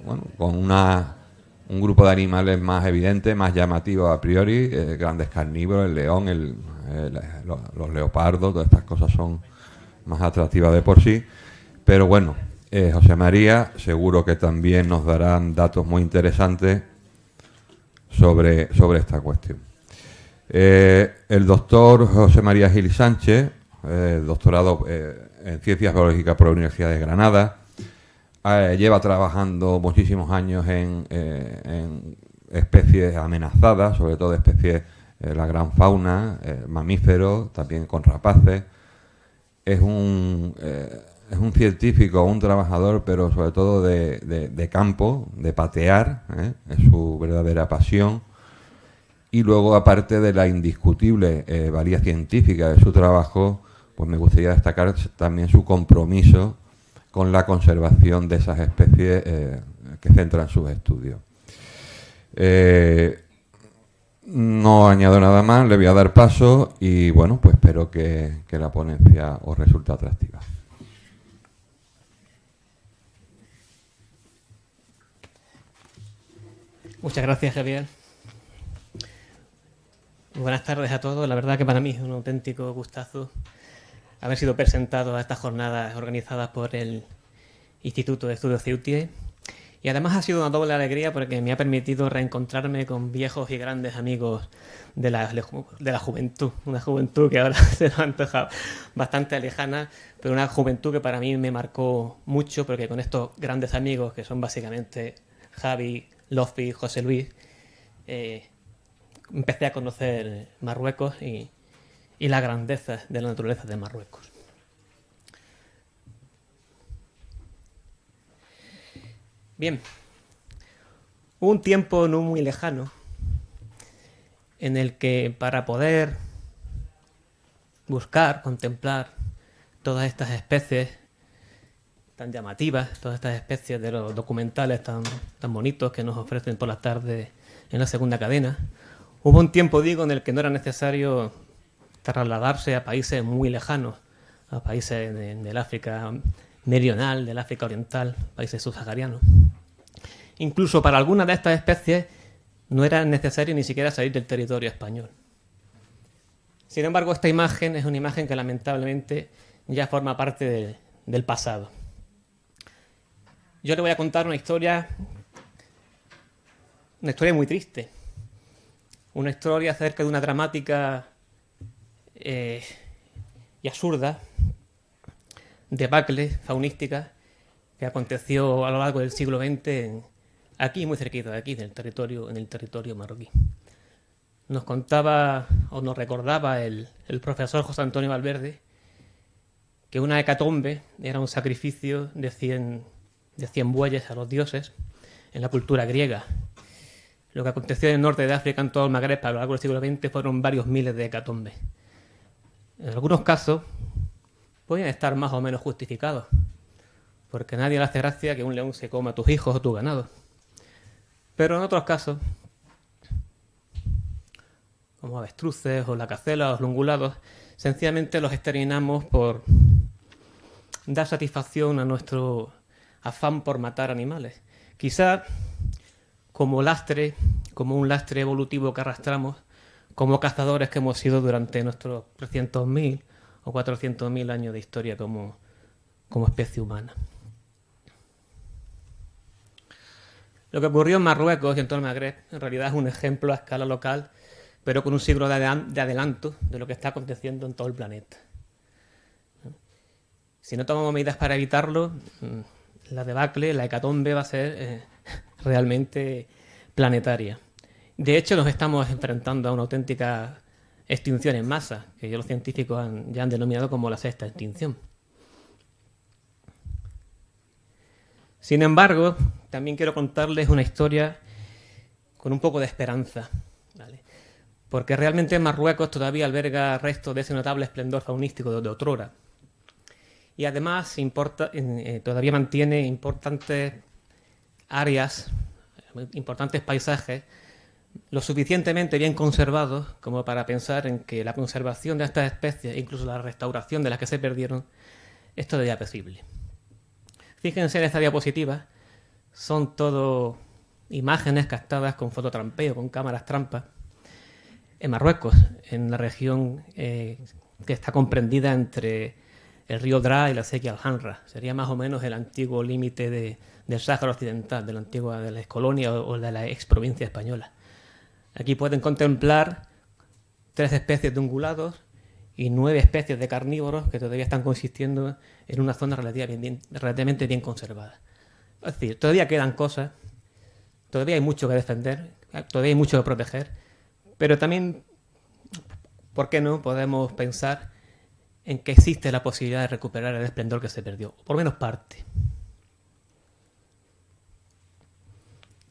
bueno, con un grupo de animales más evidente, más llamativos a priori, grandes carnívoros, el león, los leopardos, todas estas cosas son más atractivas de por sí. Pero bueno, José María seguro que también nos darán datos muy interesantes sobre esta cuestión. El doctor José María Gil Sánchez, doctorado en Ciencias Biológicas por la Universidad de Granada, lleva trabajando muchísimos años en especies amenazadas, sobre todo especies la gran fauna, mamíferos, también con rapaces. Es un científico, un trabajador, pero sobre todo de campo, de patear, es su verdadera pasión. Y luego, aparte de la indiscutible valía científica de su trabajo, pues me gustaría destacar también su compromiso con la conservación de esas especies que centran sus estudios. No añado nada más, le voy a dar paso y bueno, pues espero que la ponencia os resulte atractiva. Muchas gracias, Javier. Buenas tardes a todos. La verdad que para mí es un auténtico gustazo haber sido presentado a estas jornadas organizadas por el Instituto de Estudios CEUTIE. Y además ha sido una doble alegría porque me ha permitido reencontrarme con viejos y grandes amigos de la juventud. Una juventud que ahora se nos ha antojado bastante lejana, pero una juventud que para mí me marcó mucho porque con estos grandes amigos, que son básicamente Javi, Loffi, José Luis, empecé a conocer Marruecos y la grandeza de la naturaleza de Marruecos. Bien, hubo un tiempo no muy lejano en el que para poder buscar, contemplar todas estas especies tan llamativas, todas estas especies de los documentales tan bonitos que nos ofrecen por las tardes en la segunda cadena, hubo un tiempo, digo, en el que no era necesario trasladarse a países muy lejanos, a países del África meridional, del África oriental, países subsaharianos. Incluso para algunas de estas especies no era necesario ni siquiera salir del territorio español. Sin embargo, esta imagen es una imagen que lamentablemente ya forma parte del pasado. Yo le voy a contar una historia muy triste. Una historia acerca de una dramática y absurda debacle faunística que aconteció a lo largo del siglo XX aquí, muy cerquita de aquí, en el territorio marroquí. Nos contaba o nos recordaba el profesor José Antonio Valverde que una hecatombe era un sacrificio de 100 bueyes a los dioses en la cultura griega. Lo que aconteció en el norte de África, en todo el Magreb, a lo largo del siglo XX, fueron varios miles de hecatombes. En algunos casos pueden estar más o menos justificados, porque a nadie le hace gracia que un león se coma a tus hijos o tu ganado. Pero en otros casos, como avestruces o la cacela o los ungulados, sencillamente los exterminamos por dar satisfacción a nuestro afán por matar animales. Quizá como un lastre evolutivo que arrastramos, como cazadores que hemos sido durante nuestros 300.000 o 400.000 años de historia como especie humana. Lo que ocurrió en Marruecos y en todo el Magreb en realidad es un ejemplo a escala local, pero con un siglo de adelanto de lo que está aconteciendo en todo el planeta. Si no tomamos medidas para evitarlo, la debacle, la hecatombe va a ser realmente planetaria. De hecho, nos estamos enfrentando a una auténtica extinción en masa, que los científicos ya han denominado como la sexta extinción. Sin embargo, también quiero contarles una historia con un poco de esperanza, ¿vale? Porque realmente Marruecos todavía alberga restos de ese notable esplendor faunístico de otrora. Y además todavía mantiene importantes áreas, importantes paisajes, lo suficientemente bien conservados como para pensar en que la conservación de estas especies, incluso la restauración de las que se perdieron, es todavía posible. Fíjense en esta diapositiva, son todo imágenes captadas con fototrampeo, con cámaras trampa, en Marruecos, en la región que está comprendida entre el río Dra y la sequía Alhandra. Sería más o menos el antiguo límite del Sáhara Occidental, de la excolonia o de la exprovincia española. Aquí pueden contemplar 3 especies de ungulados y 9 especies de carnívoros que todavía están coexistiendo en una zona relativamente bien conservada. Es decir, todavía quedan cosas, todavía hay mucho que defender, todavía hay mucho que proteger, pero también, ¿por qué no podemos pensar en que existe la posibilidad de recuperar el esplendor que se perdió? O por lo menos parte.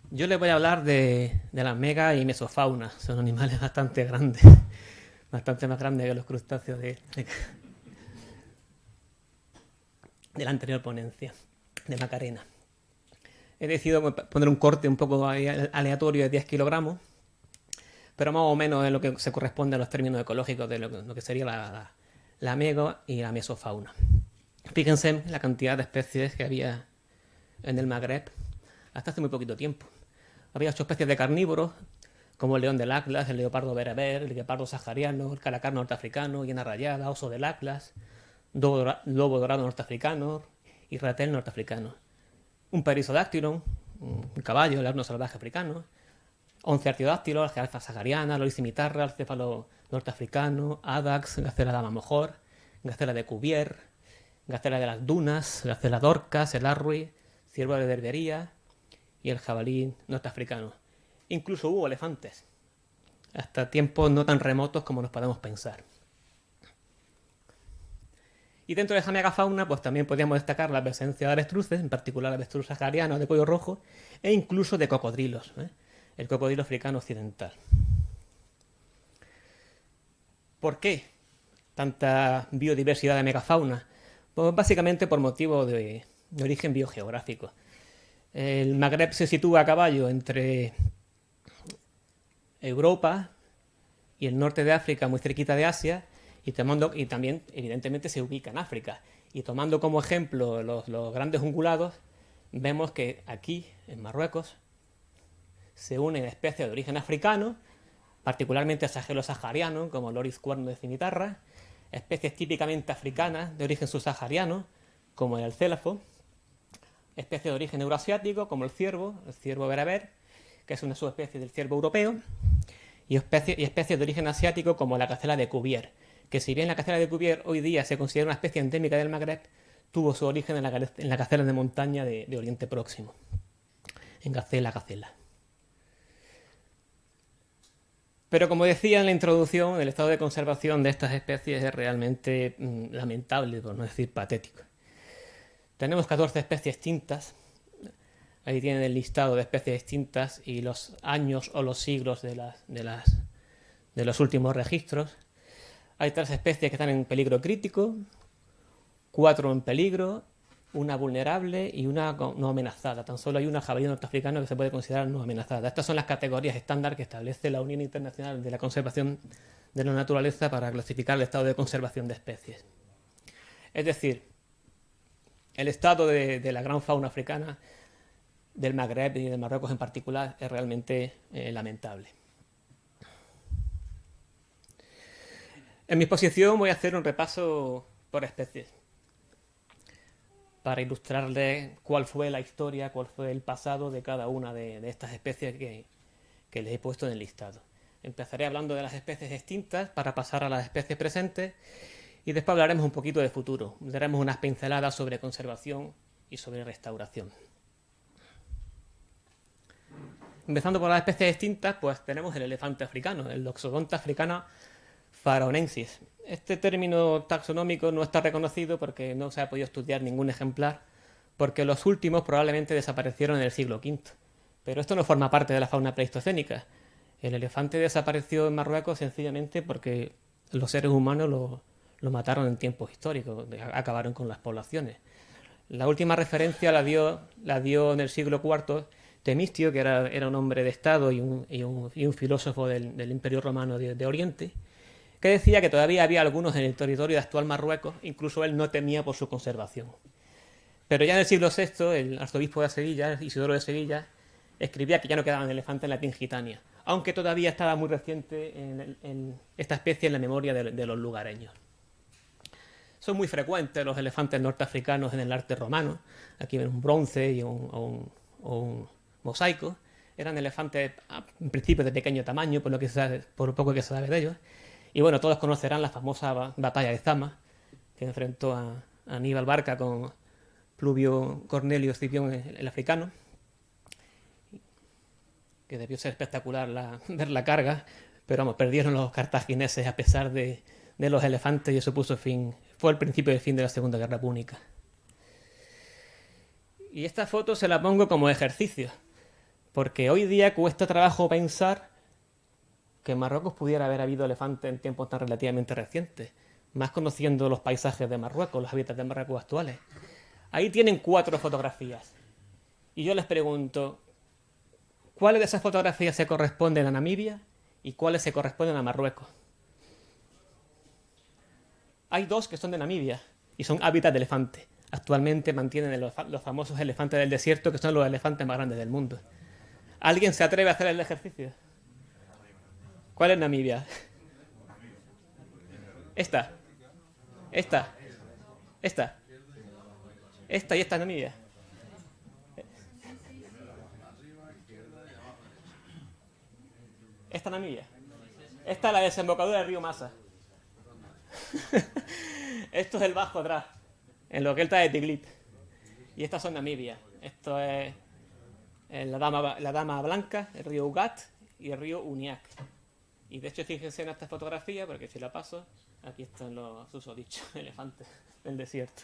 Yo les voy a hablar de la mega y mesofauna. Son animales bastante grandes, bastante más grandes que los crustáceos de la anterior ponencia, de Macarena. He decidido poner un corte un poco aleatorio de 10 kilogramos, pero más o menos es lo que se corresponde a los términos ecológicos de lo que sería la mega y la mesofauna. Fíjense en la cantidad de especies que había en el Magreb hasta hace muy poquito tiempo. Había 8 especies de carnívoros, como el león del Atlas, el leopardo bereber, el guepardo sahariano, el calacar norteafricano, hiena rayada, oso del Atlas, lobo dorado norteafricano y ratel norteafricano. Un perisodáctilo, un caballo, el asno salvaje africano, 11 artiodáctilos, la jirafa sahariana, loris cimitarra, el céfalo norteafricano, adax, gacela dama mojor, gacela de Cuvier, gacela de las dunas, gacela dorcas, el arrui, ciervo de Berbería y el jabalí norteafricano. Incluso hubo elefantes, hasta tiempos no tan remotos como nos podemos pensar. Y dentro de esa megafauna, pues también podríamos destacar la presencia de avestruces, en particular avestruz sahariano de cuello rojo, e incluso de cocodrilos, el cocodrilo africano occidental. ¿Por qué tanta biodiversidad de megafauna? Pues básicamente por motivo de origen biogeográfico. El Magreb se sitúa a caballo entre Europa y el norte de África, muy cerquita de Asia, y también, evidentemente, se ubica en África. Y tomando como ejemplo los grandes ungulados, vemos que aquí, en Marruecos, se unen especies de origen africano, particularmente sagelo sahariano, como el oris cuerno de cimitarra, especies típicamente africanas de origen subsahariano, como el alcélafo, especies de origen euroasiático, como el ciervo bereber, que es una subespecie del ciervo europeo, y especies de origen asiático, como la gacela de Cuvier, que si bien la gacela de Cuvier hoy día se considera una especie endémica del Magreb, tuvo su origen en la gacela de montaña de Oriente Próximo, en gacela. Pero como decía en la introducción, el estado de conservación de estas especies es realmente lamentable, por no decir patético. Tenemos 14 especies extintas. Ahí tienen el listado de especies extintas y los años o los siglos de los últimos registros. Hay 3 especies que están en peligro crítico, 4 en peligro, una vulnerable y una no amenazada. Tan solo hay una jabalí norteafricano que se puede considerar no amenazada. Estas son las categorías estándar que establece la Unión Internacional de la Conservación de la Naturaleza para clasificar el estado de conservación de especies. Es decir, el estado de la gran fauna africana, del Magreb y de Marruecos en particular, es realmente lamentable. En mi exposición voy a hacer un repaso por especies, para ilustrarles cuál fue la historia, cuál fue el pasado de cada una de estas especies que les he puesto en el listado. Empezaré hablando de las especies extintas para pasar a las especies presentes y después hablaremos un poquito de futuro. Daremos unas pinceladas sobre conservación y sobre restauración. Empezando por las especies extintas, pues tenemos el elefante africano, el Loxodonta africana faraonensis. Este término taxonómico no está reconocido porque no se ha podido estudiar ningún ejemplar, porque los últimos probablemente desaparecieron en el siglo V. Pero esto no forma parte de la fauna pleistocénica. El elefante desapareció en Marruecos sencillamente porque los seres humanos lo mataron en tiempos históricos, acabaron con las poblaciones. La última referencia la dio en el siglo IV Temistio, que era un hombre de Estado y un filósofo del Imperio Romano de Oriente, que decía que todavía había algunos en el territorio de actual Marruecos, incluso él no temía por su conservación. Pero ya en el siglo VI, el arzobispo de Sevilla, Isidoro de Sevilla, escribía que ya no quedaban elefantes en la Tingitania, aunque todavía estaba muy reciente en esta especie en la memoria de los lugareños. Son muy frecuentes los elefantes norteafricanos en el arte romano. Aquí ven un bronce y un mosaico. Eran elefantes en principio de pequeño tamaño, por lo poco que se sabe de ellos. Y bueno, todos conocerán la famosa batalla de Zama, que enfrentó a Aníbal Barca con Pluvio Cornelio Escipión el africano, que debió ser espectacular ver la carga, pero vamos, perdieron los cartagineses a pesar de los elefantes y eso fue el principio del fin de la Segunda Guerra Púnica. Y esta foto se la pongo como ejercicio, porque hoy día cuesta trabajo pensar que en Marruecos pudiera haber habido elefantes en tiempos tan relativamente recientes, más conociendo los paisajes de Marruecos, los hábitats de Marruecos actuales. Ahí tienen 4 fotografías. Y yo les pregunto, ¿cuáles de esas fotografías se corresponden a Namibia y cuáles se corresponden a Marruecos? Hay 2 que son de Namibia y son hábitats de elefante. Actualmente mantienen los famosos elefantes del desierto, que son los elefantes más grandes del mundo. ¿Alguien se atreve a hacer el ejercicio? ¿Cuál es Namibia? Esta. Y esta es Namibia. Esta Namibia. Esta es la desembocadura del río Masa. Esto es el Bajo Dra, en lo que él está de Tiglit. Y estas son Namibia. Esto es la Dama Blanca, el río Ugat y el río Uniac. Y de hecho fíjense en esta fotografía, porque si la paso, aquí están los susodichos elefantes del desierto.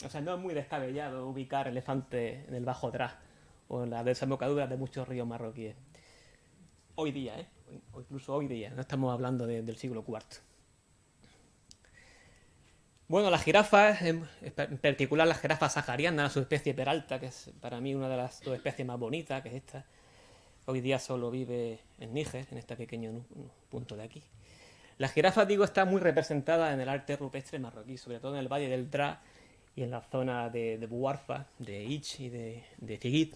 O sea, no es muy descabellado ubicar elefantes en el Bajo Dra o en la desembocadura de muchos ríos marroquíes. Hoy día, o incluso hoy día, no estamos hablando del siglo IV. Bueno, las jirafas, en particular la jirafa sahariana, su especie peralta, que es para mí una de las 2 especies más bonitas, que es esta. Hoy día solo vive en Níger, en este pequeño punto de aquí. La jirafa, digo, está muy representada en el arte rupestre marroquí, sobre todo en el valle del Dra y en la zona de Bouarfa, de Ich y de Tigit.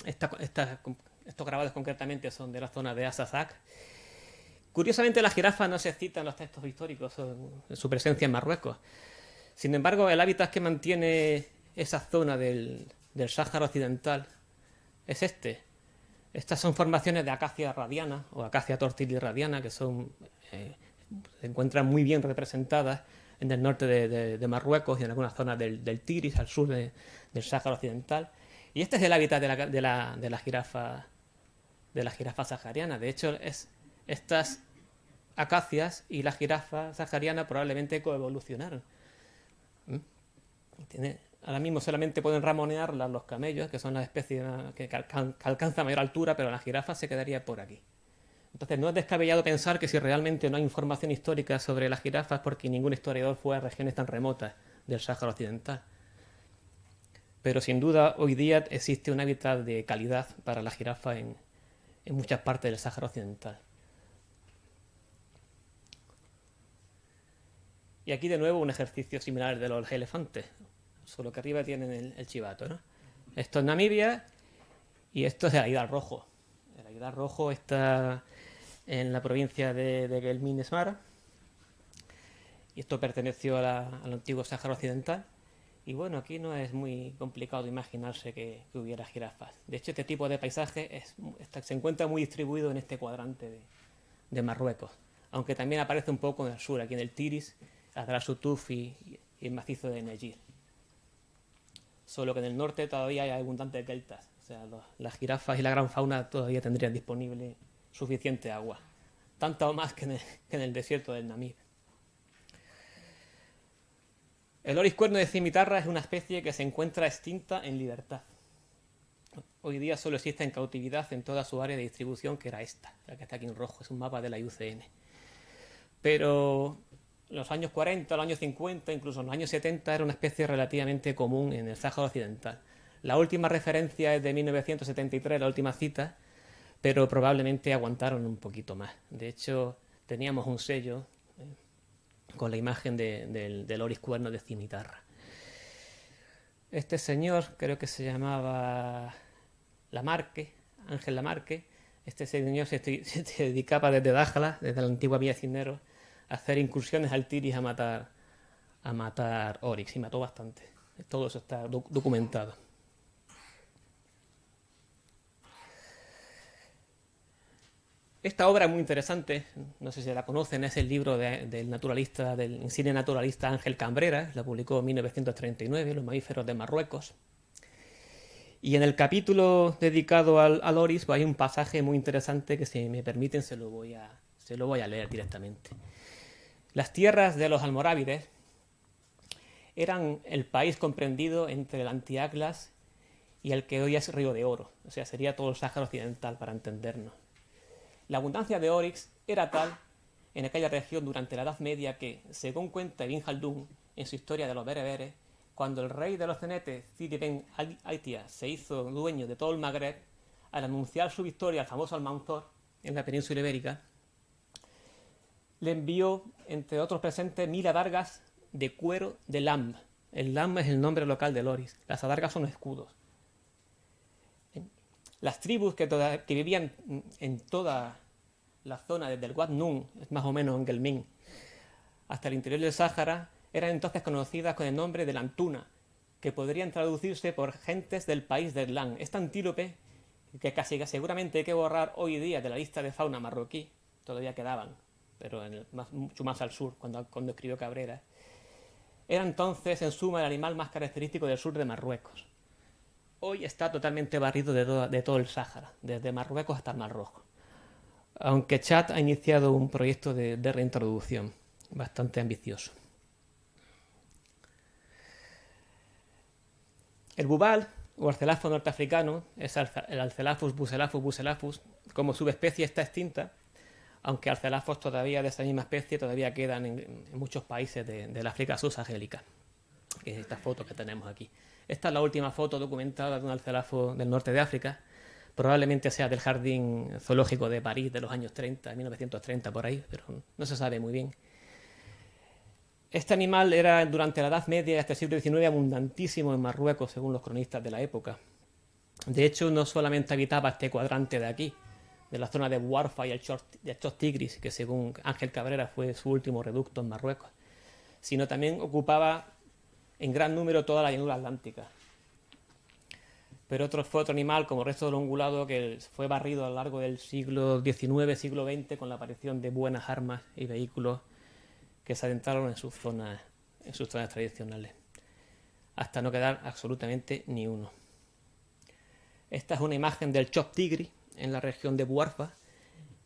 Estos grabados concretamente son de la zona de Asazac. Curiosamente, la jirafa no se cita en los textos históricos en su presencia en Marruecos. Sin embargo, el hábitat que mantiene esa zona del Sáhara Occidental es este. Estas son formaciones de acacia radiana o acacia tortili radiana que se encuentran muy bien representadas en el norte de Marruecos y en algunas zonas del Tigris, al sur del Sáhara Occidental. Y este es el hábitat de la jirafa sahariana. De hecho, estas acacias y la jirafa sahariana probablemente coevolucionaron. Ahora mismo solamente pueden ramonearlas los camellos, que son las especies que alcanzan mayor altura, pero la jirafa se quedaría por aquí. Entonces no es descabellado pensar que si realmente no hay información histórica sobre las jirafas, porque ningún historiador fue a regiones tan remotas del Sáhara Occidental. Pero sin duda hoy día existe un hábitat de calidad para la jirafa en muchas partes del Sáhara Occidental. Y aquí de nuevo un ejercicio similar al de los elefantes, solo que arriba tienen el chivato, ¿no? Esto es Namibia y esto es el Aguilar Rojo. El Aguilar Rojo está en la provincia de Guelmim Esmara y esto perteneció al antiguo Sáhara Occidental. Y bueno, aquí no es muy complicado imaginarse que hubiera jirafas. De hecho, este tipo de paisaje se encuentra muy distribuido en este cuadrante de Marruecos, aunque también aparece un poco en el sur, aquí en el Tiris, Adrar-Sutuf y el macizo de Negir. Solo que en el norte todavía hay abundantes deltas. O sea, las jirafas y la gran fauna todavía tendrían disponible suficiente agua. Tanto o más que en el desierto del Namib. El oris cuerno de cimitarra es una especie que se encuentra extinta en libertad. Hoy día solo existe en cautividad en toda su área de distribución, que era esta, la que está aquí en rojo, es un mapa de la IUCN. Pero en los años 40, los años 50, incluso en los años 70 era una especie relativamente común en el Sáhara Occidental. La última referencia es de 1973, la última cita, pero probablemente aguantaron un poquito más. De hecho, teníamos un sello con la imagen del oris cuerno de cimitarra. Este señor, creo que se llamaba Lamarque, Ángel Lamarque. Este señor se dedicaba desde Dájala, desde la antigua Villa Cisneros, a hacer incursiones al Tiris a matar Oryx, y mató bastante. Todo eso está documentado. Esta obra es muy interesante, no sé si la conocen, es el libro del naturalista, del insigne naturalista Ángel Cambrera, la publicó en 1939, Los mamíferos de Marruecos. Y en el capítulo dedicado al Oryx pues hay un pasaje muy interesante que, si me permiten, se lo voy a leer directamente. Las tierras de los almorávides eran el país comprendido entre el Antiatlas y el que hoy es Río de Oro, o sea, sería todo el Sáhara Occidental para entendernos. La abundancia de Oryx era tal en aquella región durante la Edad Media que, según cuenta Ibn Khaldún en su historia de los bereberes, cuando el rey de los cenetes, Sidi Ben Aitia, se hizo dueño de todo el Magreb, al anunciar su victoria al famoso Almanzor en la península ibérica, le envió, entre otros presentes, 1000 adargas de cuero de lam. El lam es el nombre local del Oryx. Las adargas son escudos. Las tribus que vivían en toda la zona, desde el Wad Nun, más o menos en Gelmin, hasta el interior del Sáhara, eran entonces conocidas con el nombre de Lantuna, que podrían traducirse por gentes del país de Lan. Esta antílope, que casi seguramente hay que borrar hoy día de la lista de fauna marroquí, todavía quedaban, pero mucho más al sur, cuando escribió Cabrera, era entonces en suma el animal más característico del sur de Marruecos. Hoy está totalmente barrido de todo el Sáhara, desde Marruecos hasta el Mar Rojo. Aunque Chad ha iniciado un proyecto de reintroducción bastante ambicioso. El bubal, o arcelafo norteafricano, es el Arcelaphus bucelaphus. Como subespecie está extinta, aunque arcelafos todavía de esa misma especie todavía quedan en muchos países de la África subsahariana, que es esta foto que tenemos aquí. Esta es la última foto documentada de un arcelafo del norte de África. Probablemente sea del Jardín Zoológico de París de los años 30, 1930 por ahí, pero no se sabe muy bien. Este animal era durante la Edad Media y hasta el siglo XIX abundantísimo en Marruecos, según los cronistas de la época. De hecho, no solamente habitaba este cuadrante de aquí, de la zona de Warfa y el Chott Tigris, que según Ángel Cabrera fue su último reducto en Marruecos, sino también ocupaba en gran número toda la llanura atlántica. Pero fue otro animal, como el resto del ungulado, que fue barrido a lo largo del siglo XIX, siglo XX, con la aparición de buenas armas y vehículos que se adentraron en sus zonas tradicionales, hasta no quedar absolutamente ni uno. Esta es una imagen del Chott Tigris en la región de Bouarfa,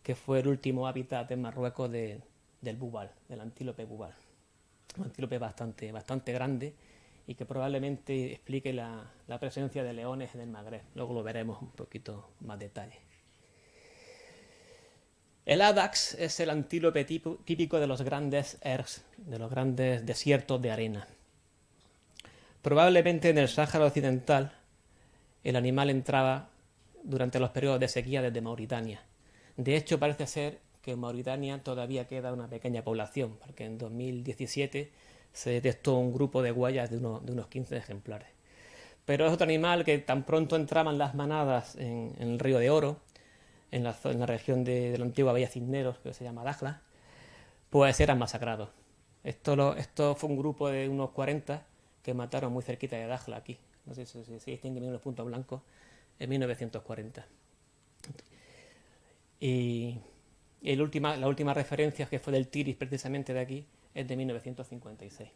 que fue el último hábitat en Marruecos del bubal, del antílope bubal. Un antílope bastante grande y que probablemente explique la presencia de leones en el Magreb. Luego lo veremos un poquito más detalle. El Adax es el antílope típico de los grandes ergs, de los grandes desiertos de arena. Probablemente en el Sáhara Occidental el animal entraba durante los periodos de sequía desde Mauritania. De hecho, parece ser que en Mauritania todavía queda una pequeña población, porque en 2017 se detectó un grupo de huellas de unos 15 ejemplares. Pero es otro animal que tan pronto entraban las manadas en el Río de Oro, en la región de la antigua Villa Cisneros, que se llama Dakhla, pues eran masacrados. Esto fue un grupo de unos 40 que mataron muy cerquita de Dakhla, aquí. No sé si se distinguen bien los puntos blancos, en 1940. Y la última referencia, que fue del Tiris, precisamente de aquí, es de 1956.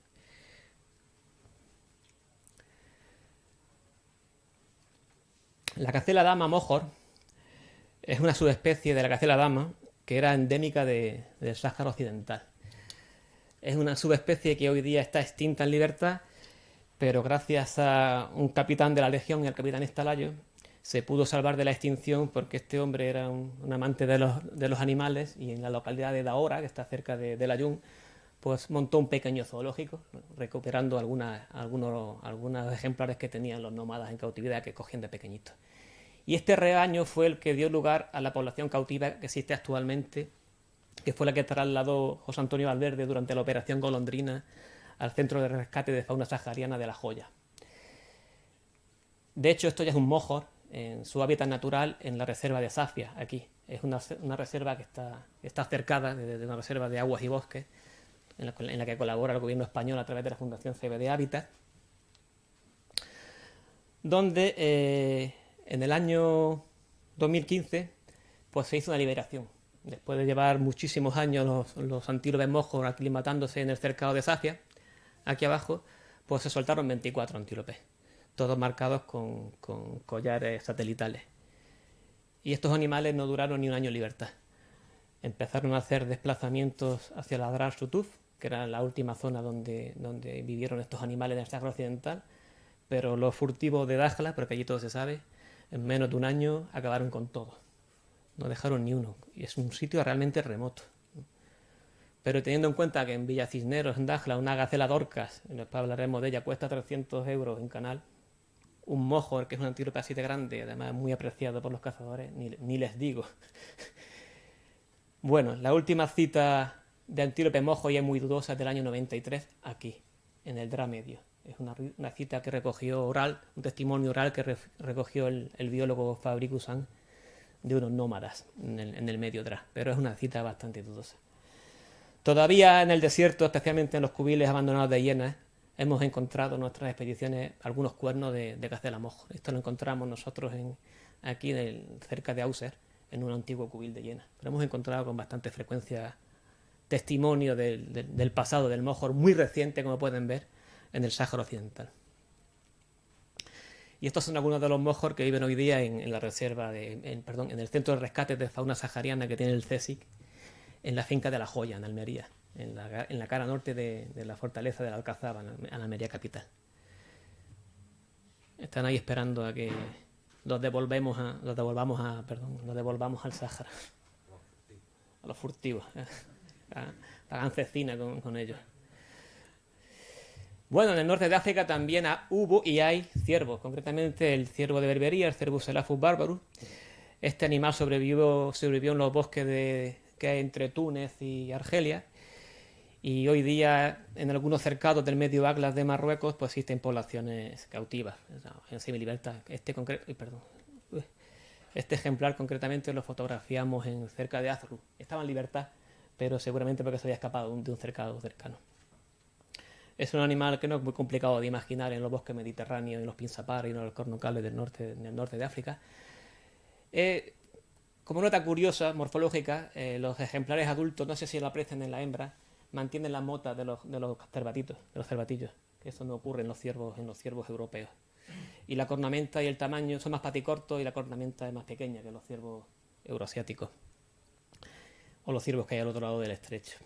La gacela dama mohor es una subespecie de la gacela dama que era endémica del Sáhara Occidental. Es una subespecie que hoy día está extinta en libertad, pero gracias a un capitán de la Legión, el capitán Estalayo, se pudo salvar de la extinción porque este hombre era un amante de los animales, y en la localidad de Daora, que está cerca de Layún, pues montó un pequeño zoológico, recuperando algunos ejemplares que tenían los nómadas en cautividad, que cogían de pequeñitos. Y este rebaño fue el que dio lugar a la población cautiva que existe actualmente, que fue la que trasladó José Antonio Valverde durante la Operación Golondrina al Centro de Rescate de Fauna Sahariana de La Joya. De hecho, esto ya es un mójor en su hábitat natural en la reserva de Safia, aquí. Es una reserva que está cercada de una reserva de aguas y bosques, en la que colabora el gobierno español a través de la Fundación CBD Hábitat, donde en el año 2015 pues se hizo una liberación. Después de llevar muchísimos años los antílopes mojos aclimatándose en el cercado de Safia, aquí abajo, pues se soltaron 24 antílopes, todos marcados con collares satelitales. Y estos animales no duraron ni un año en libertad. Empezaron a hacer desplazamientos hacia la Adrar Sutuf, que era la última zona donde vivieron estos animales en el Sáhara Occidental, pero los furtivos de Dakhla, porque allí todo se sabe, en menos de un año acabaron con todo. No dejaron ni uno. Y es un sitio realmente remoto. Pero teniendo en cuenta que en Villa Cisneros, en Dakhla, una gacela Dorcas, después hablaremos de ella, cuesta 300 euros en canal. Un mohor, que es un antílope así de grande, además muy apreciado por los cazadores, ni les digo. Bueno, la última cita de antílope mojo ya es muy dudosa, del año 93, aquí, en el Dra Medio. Es una cita que recogió oral, un testimonio oral que recogió el biólogo Fabrice Ussan de unos nómadas en el medio Dra, pero es una cita bastante dudosa. Todavía en el desierto, especialmente en los cubiles abandonados de hienas, hemos encontrado en nuestras expediciones algunos cuernos de gacela mojo. Esto lo encontramos nosotros aquí cerca de Auser, en un antiguo cubil de hienas. Pero hemos encontrado con bastante frecuencia testimonio del pasado del mohor, muy reciente, como pueden ver, en el Sáhara Occidental. Y estos son algunos de los mohor que viven hoy día en la reserva, en el centro de rescate de fauna sahariana que tiene el CSIC, en la finca de La Joya, en Almería, en la cara norte de la fortaleza de la Alcazaba, en Almería capital. Están ahí esperando a que los devolvamos al Sáhara, a los furtivos, hagan cecina con ellos. Bueno, en el norte de África también hubo y hay ciervos, concretamente el ciervo de Berbería, el Cervus elaphus barbarus. Este animal sobrevivió en los bosques que hay entre Túnez y Argelia, y hoy día en algunos cercados del medio Atlas de Marruecos pues existen poblaciones cautivas, en semilibertad. Este ejemplar concretamente lo fotografiamos cerca de Azru. Estaba en libertad, pero seguramente porque se había escapado de un cercado cercano. Es un animal que no es muy complicado de imaginar en los bosques mediterráneos, en los pinzapares y en los cornucales del norte de África. Como nota curiosa, morfológica, los ejemplares adultos, no sé si lo aprecian en la hembra, mantienen la mota de los cervatillos, que eso no ocurre en los ciervos europeos. Y la cornamenta y el tamaño son más paticortos y la cornamenta es más pequeña que los ciervos euroasiáticos o los ciervos que hay al otro lado del estrecho.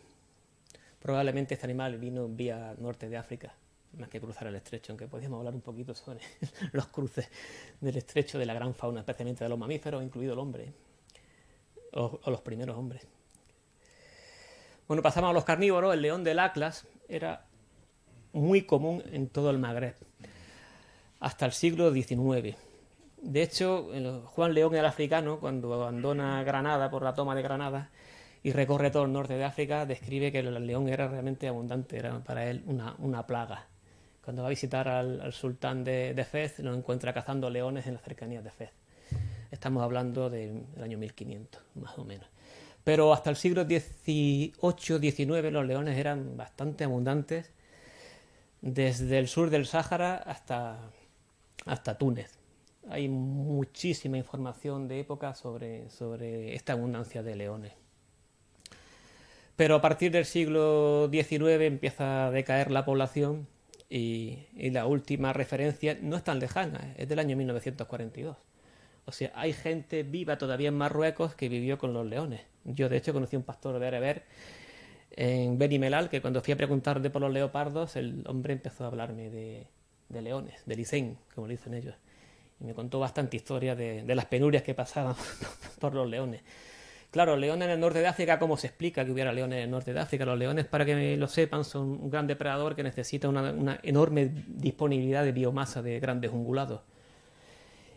Probablemente este animal vino vía norte de África, más que cruzar el estrecho, aunque podríamos hablar un poquito sobre los cruces del estrecho de la gran fauna, especialmente de los mamíferos, incluido el hombre, o los primeros hombres. Bueno, pasamos a los carnívoros. El león del Atlas era muy común en todo el Magreb, hasta el siglo XIX. De hecho, Juan León, el africano, cuando abandona Granada por la toma de Granada y recorre todo el norte de África, describe que el león era realmente abundante, era para él una plaga. Cuando va a visitar al sultán de Fez, lo encuentra cazando leones en las cercanías de Fez. Estamos hablando del año 1500, más o menos. Pero hasta el siglo XVIII-XIX los leones eran bastante abundantes, desde el sur del Sáhara hasta Túnez. Hay muchísima información de época sobre esta abundancia de leones. Pero a partir del siglo XIX empieza a decaer la población y la última referencia no es tan lejana, es del año 1942. O sea, hay gente viva todavía en Marruecos que vivió con los leones. Yo, de hecho, conocí a un pastor de Bereber en Beni Mellal, que cuando fui a preguntarle por los leopardos, el hombre empezó a hablarme de leones, de licén, como le dicen ellos. Y me contó bastante historia de las penurias que pasaban por los leones. Claro, leones en el norte de África, ¿cómo se explica que hubiera leones en el norte de África? Los leones, para que lo sepan, son un gran depredador que necesita una enorme disponibilidad de biomasa de grandes ungulados.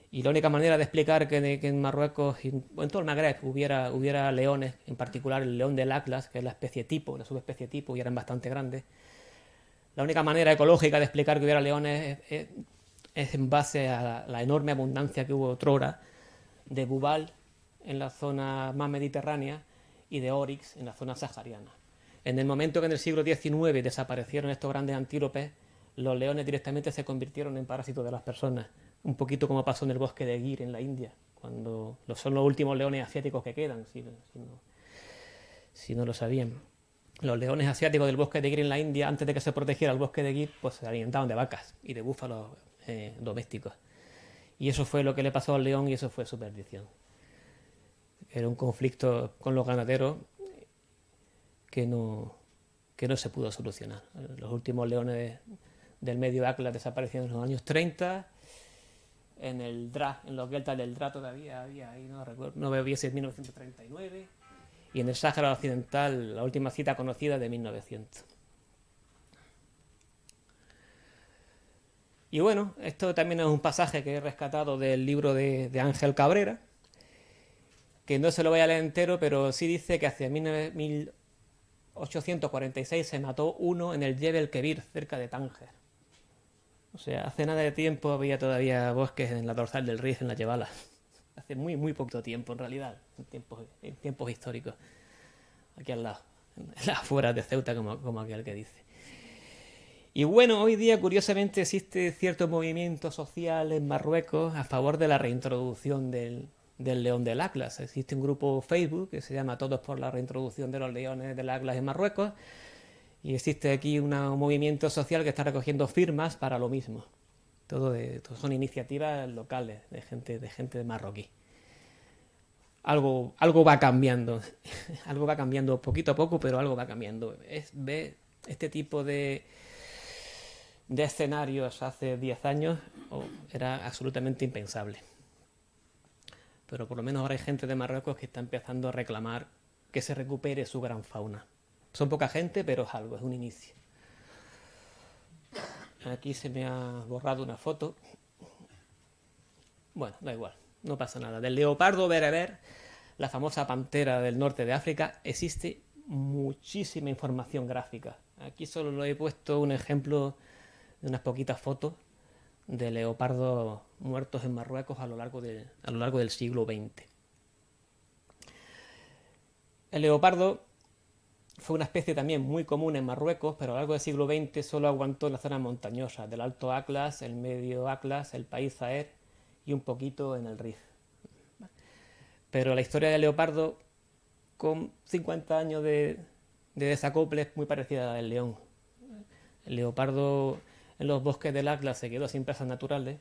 Y la única manera de explicar que en Marruecos y en todo el Magreb hubiera leones, en particular el león del Atlas, que es la especie tipo, la subespecie tipo, y eran bastante grandes. La única manera ecológica de explicar que hubiera leones es es en base a la enorme abundancia que hubo otrora de bubal en la zona más mediterránea y de oryx en la zona sahariana. En el momento que en el siglo XIX desaparecieron estos grandes antílopes, los leones directamente se convirtieron en parásitos de las personas, un poquito como pasó en el bosque de Gir en la India, cuando son los últimos leones asiáticos que quedan, si no lo sabían. Los leones asiáticos del bosque de Gir en la India, antes de que se protegiera el bosque de Gir, pues se alimentaban de vacas y de búfalos domésticos. Y eso fue lo que le pasó al león y eso fue su perdición. Era un conflicto con los ganaderos que no se pudo solucionar. Los últimos leones del medio Atlas desaparecieron en los años 30. En el Dra, en los deltas del Dra todavía había, ahí no recuerdo, no veo bien si es 1939. Y en el Sáhara Occidental, la última cita conocida de 1900. Y bueno, esto también es un pasaje que he rescatado del libro de Ángel Cabrera, que no se lo voy a leer entero, pero sí dice que hacia 1846 se mató uno en el Jebel Kebir, cerca de Tánger. O sea, hace nada de tiempo había todavía bosques en la dorsal del Rif, en la Yebala. Hace muy, muy poquito tiempo, en realidad, en tiempos históricos. Aquí al lado, en las afueras de Ceuta, como aquel que dice. Y bueno, hoy día, curiosamente, existe cierto movimiento social en Marruecos a favor de la reintroducción del león del Atlas. Existe un grupo Facebook que se llama Todos por la reintroducción de los leones del Atlas en Marruecos. Y existe aquí un movimiento social que está recogiendo firmas para lo mismo. Todo son iniciativas locales de gente marroquí. Algo va cambiando. Algo va cambiando poquito a poco, pero algo va cambiando. Este tipo de escenarios hace 10 años era absolutamente impensable. Pero por lo menos ahora hay gente de Marruecos que está empezando a reclamar que se recupere su gran fauna. Son poca gente, pero es algo, es un inicio. Aquí se me ha borrado una foto. Bueno, da igual, no pasa nada. Del leopardo bereber, la famosa pantera del norte de África, existe muchísima información gráfica. Aquí solo lo he puesto un ejemplo de unas poquitas fotos de leopardos muertos en Marruecos a lo largo del siglo XX. El leopardo fue una especie también muy común en Marruecos, pero a lo largo del siglo XX solo aguantó en las zonas montañosas del Alto Atlas, el Medio Atlas, el país Zaher y un poquito en el Rif. Pero la historia del leopardo, con 50 años de desacople, es muy parecida a la del león. El leopardo en los bosques del Atlas se quedó sin presas naturales,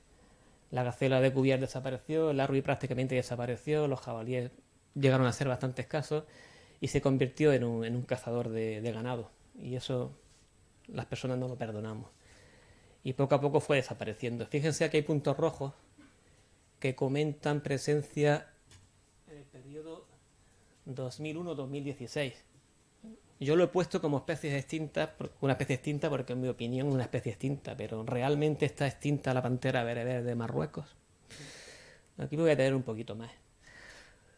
la gacela de Cuvier desapareció, el arruí prácticamente desapareció, los jabalíes llegaron a ser bastante escasos y se convirtió en un cazador de ganado. Y eso las personas no lo perdonamos. Y poco a poco fue desapareciendo. Fíjense que hay puntos rojos que comentan presencia en el periodo 2001-2016. Yo lo he puesto como especies extintas, una especie extinta porque en mi opinión es una especie extinta, pero ¿realmente está extinta la pantera bereber de Marruecos? Aquí voy a tener un poquito más.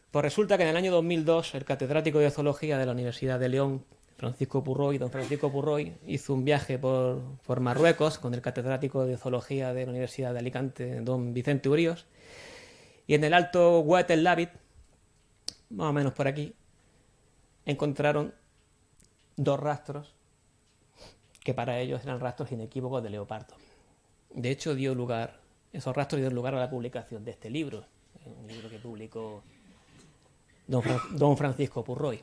Pues resulta que en el año 2002 el catedrático de zoología de la Universidad de León, don Francisco Purroy, hizo un viaje por Marruecos con el catedrático de zoología de la Universidad de Alicante, don Vicente Uríos, y en el Alto Oued El Labit, más o menos por aquí, encontraron 2 rastros que para ellos eran rastros inequívocos de leopardo. De hecho, esos rastros dieron lugar a la publicación de este libro, un libro que publicó don Francisco Purroy.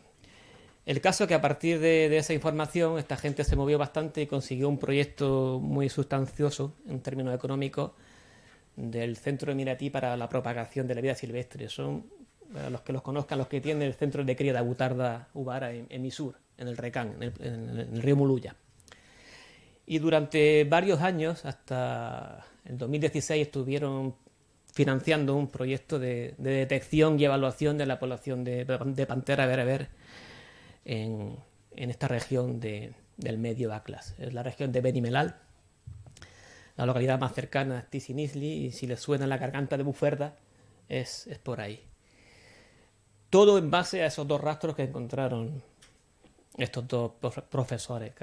El caso es que a partir de esa información esta gente se movió bastante y consiguió un proyecto muy sustancioso en términos económicos del Centro Emiratí para la Propagación de la Vida Silvestre. Son, para los que los conozcan, los que tienen el centro de cría de Abutarda Ubara en Misur, en el Recán, en el río Muluya. Y durante varios años, hasta el 2016, estuvieron financiando un proyecto de detección y evaluación de la población de pantera bereber en esta región del Medio Atlas. Es la región de Beni Mellal. La localidad más cercana es Tizi-Nizli, y si les suena la garganta de Buferda, es por ahí. Todo en base a esos 2 rastros que encontraron estos 2 profesores.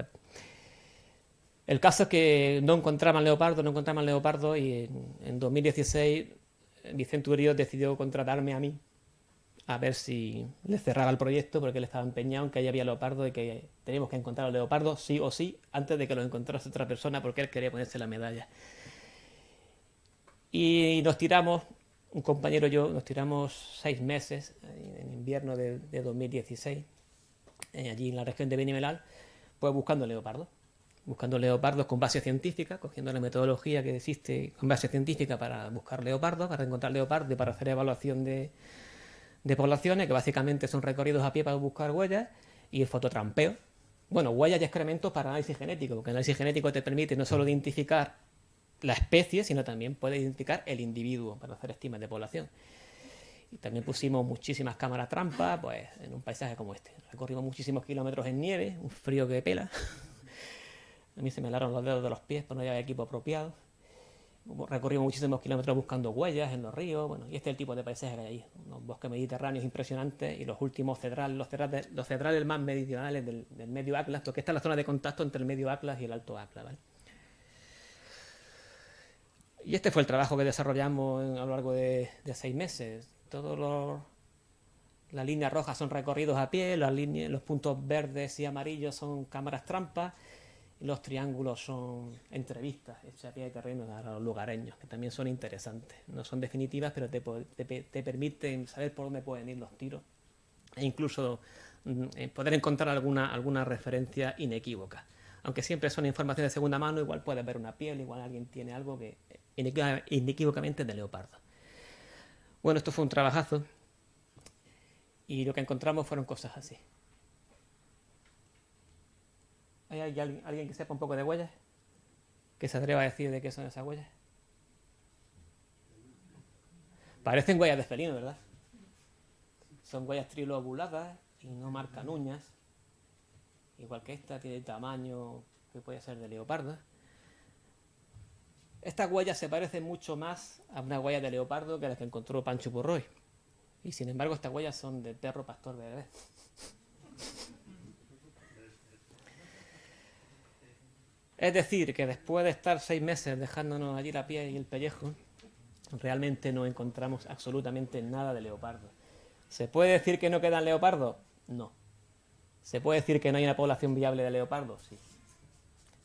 El caso es que no encontraban leopardo y en 2016 Vicente Urios decidió contratarme a mí a ver si le cerraba el proyecto porque él estaba empeñado en que allí había leopardo y que teníamos que encontrar los leopardos sí o sí antes de que los encontrase otra persona porque él quería ponerse la medalla. Y nos tiramos, un compañero y yo, nos tiramos 6 meses en invierno de 2016, allí en la región de Benimelal, pues buscando leopardos con base científica, cogiendo la metodología que existe con base científica para buscar leopardos, para encontrar leopardos y para hacer evaluación de poblaciones, que básicamente son recorridos a pie para buscar huellas, y el fototrampeo. Bueno, huellas y excrementos para análisis genético, porque el análisis genético te permite no solo identificar la especie, sino también puede identificar el individuo para hacer estimas de población. Y también pusimos muchísimas cámaras trampa, pues en un paisaje como este. Recorrimos muchísimos kilómetros en nieve, un frío que pela. A mí se me helaron los dedos de los pies, pues no había equipo apropiado. Recorrimos muchísimos kilómetros buscando huellas en los ríos, bueno, y este es el tipo de paisaje que hay ahí. Unos bosques mediterráneos impresionantes y los últimos cedrales, los cedrales más meridionales del medio Atlas, porque esta es la zona de contacto entre el medio Atlas y el alto Atlas, ¿vale? Y este fue el trabajo que desarrollamos a lo largo de 6 meses. Las líneas rojas son recorridos a pie, los puntos verdes y amarillos son cámaras trampas, y los triángulos son entrevistas hechas a pie de terreno a los lugareños, que también son interesantes. No son definitivas, pero te permiten saber por dónde pueden ir los tiros e incluso poder encontrar alguna referencia inequívoca. Aunque siempre son información de segunda mano, igual puedes ver una piel, igual alguien tiene algo que inequívocamente es de leopardo. Bueno, esto fue un trabajazo y lo que encontramos fueron cosas así. ¿Hay alguien que sepa un poco de huellas? ¿Que se atreva a decir de qué son esas huellas? Parecen huellas de felino, ¿verdad? Son huellas trilobuladas y no marcan uñas. Igual que esta, tiene el tamaño que puede ser de leopardo. Estas huellas se parecen mucho más a una huella de leopardo que las que encontró Pancho Purroy. Y sin embargo estas huellas son de perro pastor bebé. Es decir, que después de estar 6 meses dejándonos allí la piel y el pellejo, realmente no encontramos absolutamente nada de leopardo. ¿Se puede decir que no quedan leopardos? No. ¿Se puede decir que no hay una población viable de leopardos? Sí.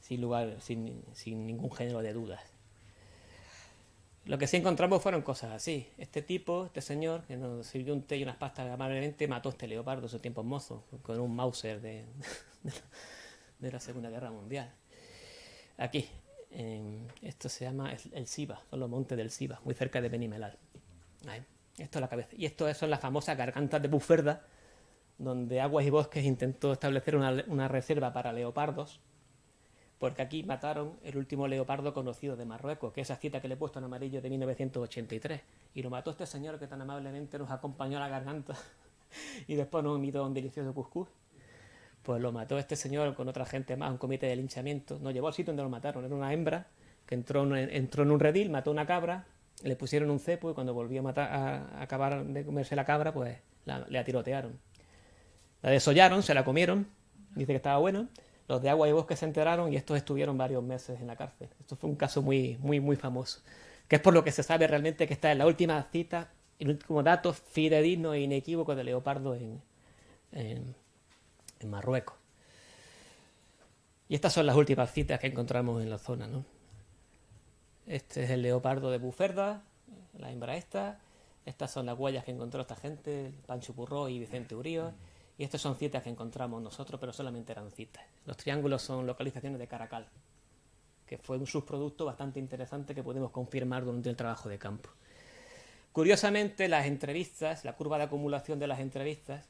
Sin ningún género de dudas. Lo que sí encontramos fueron cosas así. Este señor, que nos sirvió un té y unas pastas amablemente, mató a este leopardo en sus tiempos mozos, con un Mauser de la Segunda Guerra Mundial. Aquí, esto se llama el Siva, son los montes del Siva, muy cerca de Benimelal. Ahí. Esto es la cabeza. Y esto son las famosas gargantas de Buferda, donde Aguas y Bosques intentó establecer una reserva para leopardos, porque aquí mataron el último leopardo conocido de Marruecos, que es esa cita que le he puesto en amarillo de 1983, y lo mató este señor que tan amablemente nos acompañó a la garganta y después nos invitó a un delicioso cuscús. Pues lo mató este señor con otra gente más, un comité de linchamiento. Nos llevó al sitio donde lo mataron, era una hembra que entró en un redil, mató una cabra, le pusieron un cepo y cuando volvió a acabar de comerse la cabra, pues le atirotearon. La desollaron, se la comieron, dice que estaba bueno. Los de Agua y Bosque se enteraron y estos estuvieron varios meses en la cárcel. Esto fue un caso muy, muy, muy famoso, que es por lo que se sabe realmente que está en la última cita, el último dato fidedigno e inequívoco de leopardo en Marruecos. Y estas son las últimas citas que encontramos en la zona, ¿no? Este es el leopardo de Buferda, la hembra esta. Estas son las huellas que encontró esta gente, Pancho Purroy y Vicente Urios. Y estas son citas que encontramos nosotros, pero solamente eran citas. Los triángulos son localizaciones de Caracal, que fue un subproducto bastante interesante que pudimos confirmar durante el trabajo de campo. Curiosamente, las entrevistas, la curva de acumulación de las entrevistas,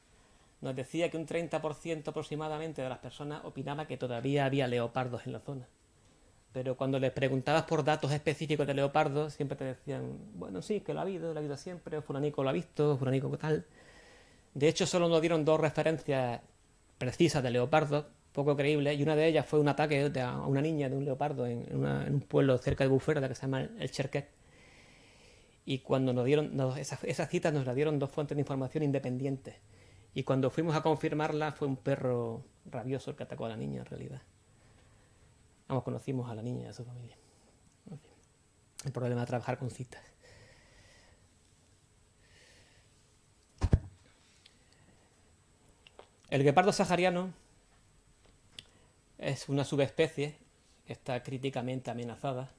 nos decía que un 30% aproximadamente de las personas opinaba que todavía había leopardos en la zona. Pero cuando les preguntabas por datos específicos de leopardos, siempre te decían, bueno, sí, que lo ha habido siempre, fulanico lo ha visto, fulanico tal. De hecho, solo nos dieron 2 referencias precisas de leopardos, poco creíbles, y una de ellas fue un ataque a una niña de un leopardo en un pueblo cerca de Buferda que se llama el Cherquet. Y cuando nos dieron esas citas nos las dieron 2 fuentes de información independientes. Y cuando fuimos a confirmarla fue un perro rabioso el que atacó a la niña en realidad. Vamos, conocimos a la niña y a su familia. En fin, el problema de trabajar con citas. El guepardo sahariano es una subespecie que está críticamente amenazada.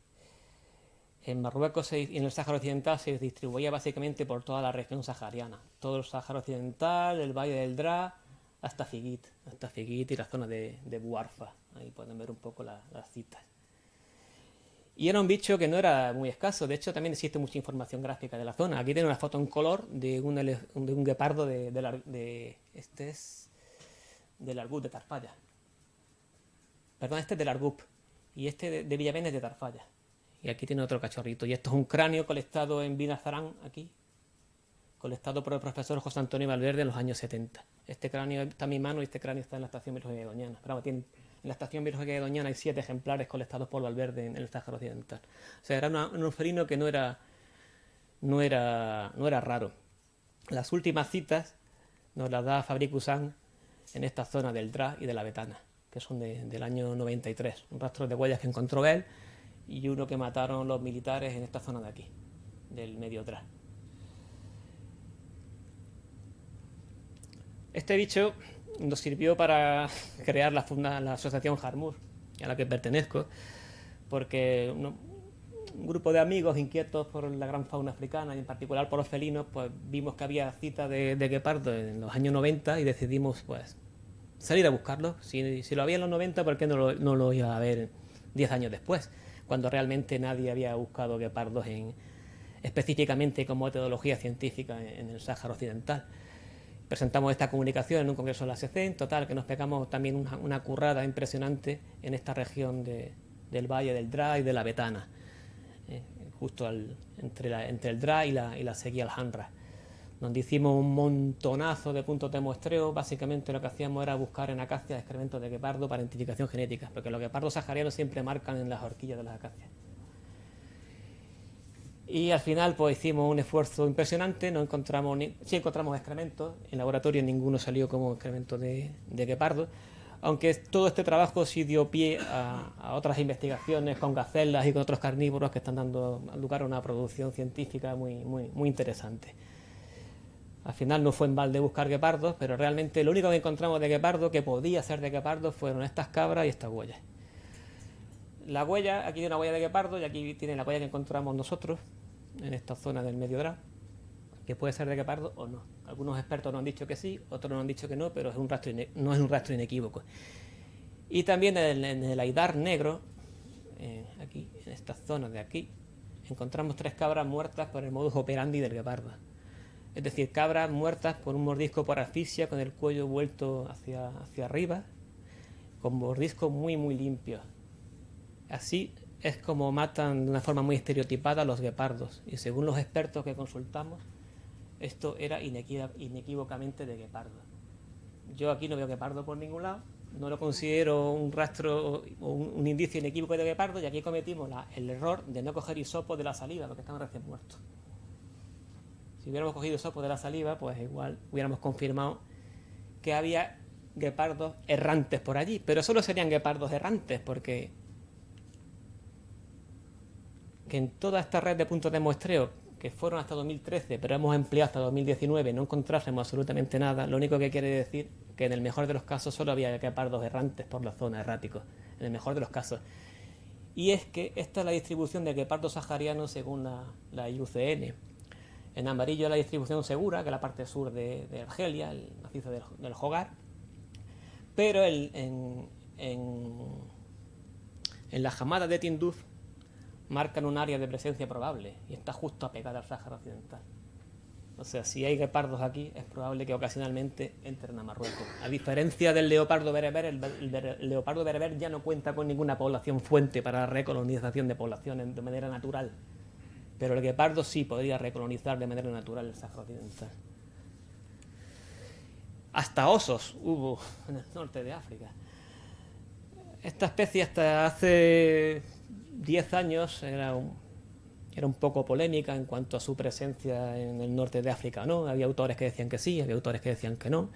En Marruecos y en el Sáhara Occidental se distribuía básicamente por toda la región sahariana. Todo el Sáhara Occidental, el Valle del Dra, hasta Figuit y la zona de Buarfa. Ahí pueden ver un poco las citas. Y era un bicho que no era muy escaso. De hecho, también existe mucha información gráfica de la zona. Aquí tiene una foto en color de un guepardo este es del Argup de Tarfaya. Perdón, este es del Argup. Y este de Villavena es de Tarfaya. Y aquí tiene otro cachorrito. Y esto es un cráneo colectado en Binazarán, aquí. Colectado por el profesor José Antonio Valverde en los años 70. Este cráneo está en mi mano y este cráneo está en la estación biológica de Doñana. Pero en la estación biológica de Doñana hay 7 ejemplares colectados por Valverde en el Sáhara Occidental. O sea, era un felino que no era raro. Las últimas citas nos las da Fabricusán en esta zona del Dra y de la Betana, que son del año 93. Un rastro de huellas que encontró él y uno que mataron los militares en esta zona de aquí, del medio Dra. Este bicho nos sirvió para crear la asociación Jarmur, a la que pertenezco, porque un grupo de amigos inquietos por la gran fauna africana y en particular por los felinos, pues vimos que había citas de guepardo en los años 90 y decidimos pues salir a buscarlo. Si lo había en los 90, ¿por qué no lo iba a ver 10 años después? Cuando realmente nadie había buscado guepardos específicamente como metodología científica en el Sáhara Occidental. Presentamos esta comunicación en un congreso de la SECEN, total, que nos pegamos también una currada impresionante en esta región del Valle del Dra y de la Betana, justo entre el Dra y la Seguí al-Hanra, donde hicimos un montonazo de puntos de muestreo. Básicamente lo que hacíamos era buscar en acacias excrementos de guepardo para identificación genética, porque los guepardos saharianos siempre marcan en las horquillas de las acacias. Y al final pues hicimos un esfuerzo impresionante, sí encontramos excrementos, en laboratorio ninguno salió como excremento de guepardo, aunque todo este trabajo sí dio pie a otras investigaciones con gacelas y con otros carnívoros que están dando lugar a una producción científica muy, muy, muy interesante. Al final no fue en balde buscar guepardos, pero realmente lo único que encontramos de guepardo, que podía ser de guepardo, fueron estas cabras y estas huellas. La huella, aquí tiene una huella de guepardo y aquí tiene la huella que encontramos nosotros en esta zona del Medio Dra, que puede ser de guepardo o no. Algunos expertos nos han dicho que sí, otros nos han dicho que no, pero no es un rastro inequívoco. Y también en el Aidar negro, aquí, en esta zona de aquí, encontramos 3 cabras muertas por el modus operandi del guepardo. Es decir, cabras muertas por un mordisco por asfixia, con el cuello vuelto hacia arriba, con mordiscos muy, muy limpios. Así es como matan de una forma muy estereotipada a los guepardos. Y según los expertos que consultamos, esto era inequívocamente de guepardo. Yo aquí no veo guepardo por ningún lado, no lo considero un rastro o un indicio inequívoco de guepardo, y aquí cometimos el error de no coger hisopos de la saliva, porque estaban recién muertos. Si hubiéramos cogido hisopos de la saliva, pues igual hubiéramos confirmado que había guepardos errantes por allí, pero solo serían guepardos errantes, porque que en toda esta red de puntos de muestreo, que fueron hasta 2013, pero hemos empleado hasta 2019, no encontrásemos absolutamente nada, lo único que quiere decir que en el mejor de los casos solo había guepardos errantes por la zona, erráticos, en el mejor de los casos. Y es que esta es la distribución de guepardos saharianos según la IUCN. En amarillo la distribución segura, que es la parte sur de Argelia, el macizo del Hogar, pero en la jamada de Tinduf marcan un área de presencia probable y está justo apegada al Sáhara Occidental. O sea, si hay guepardos aquí, es probable que ocasionalmente entren a Marruecos. A diferencia del leopardo bereber, el leopardo bereber ya no cuenta con ninguna población fuente para la recolonización de poblaciones de manera natural. Pero el guepardo sí podría recolonizar de manera natural el Sáhara Occidental. Hasta osos hubo en el norte de África. Esta especie hasta hace 10 años era un poco polémica en cuanto a su presencia en el norte de África, ¿no? Había autores que decían que sí, había autores que decían que no,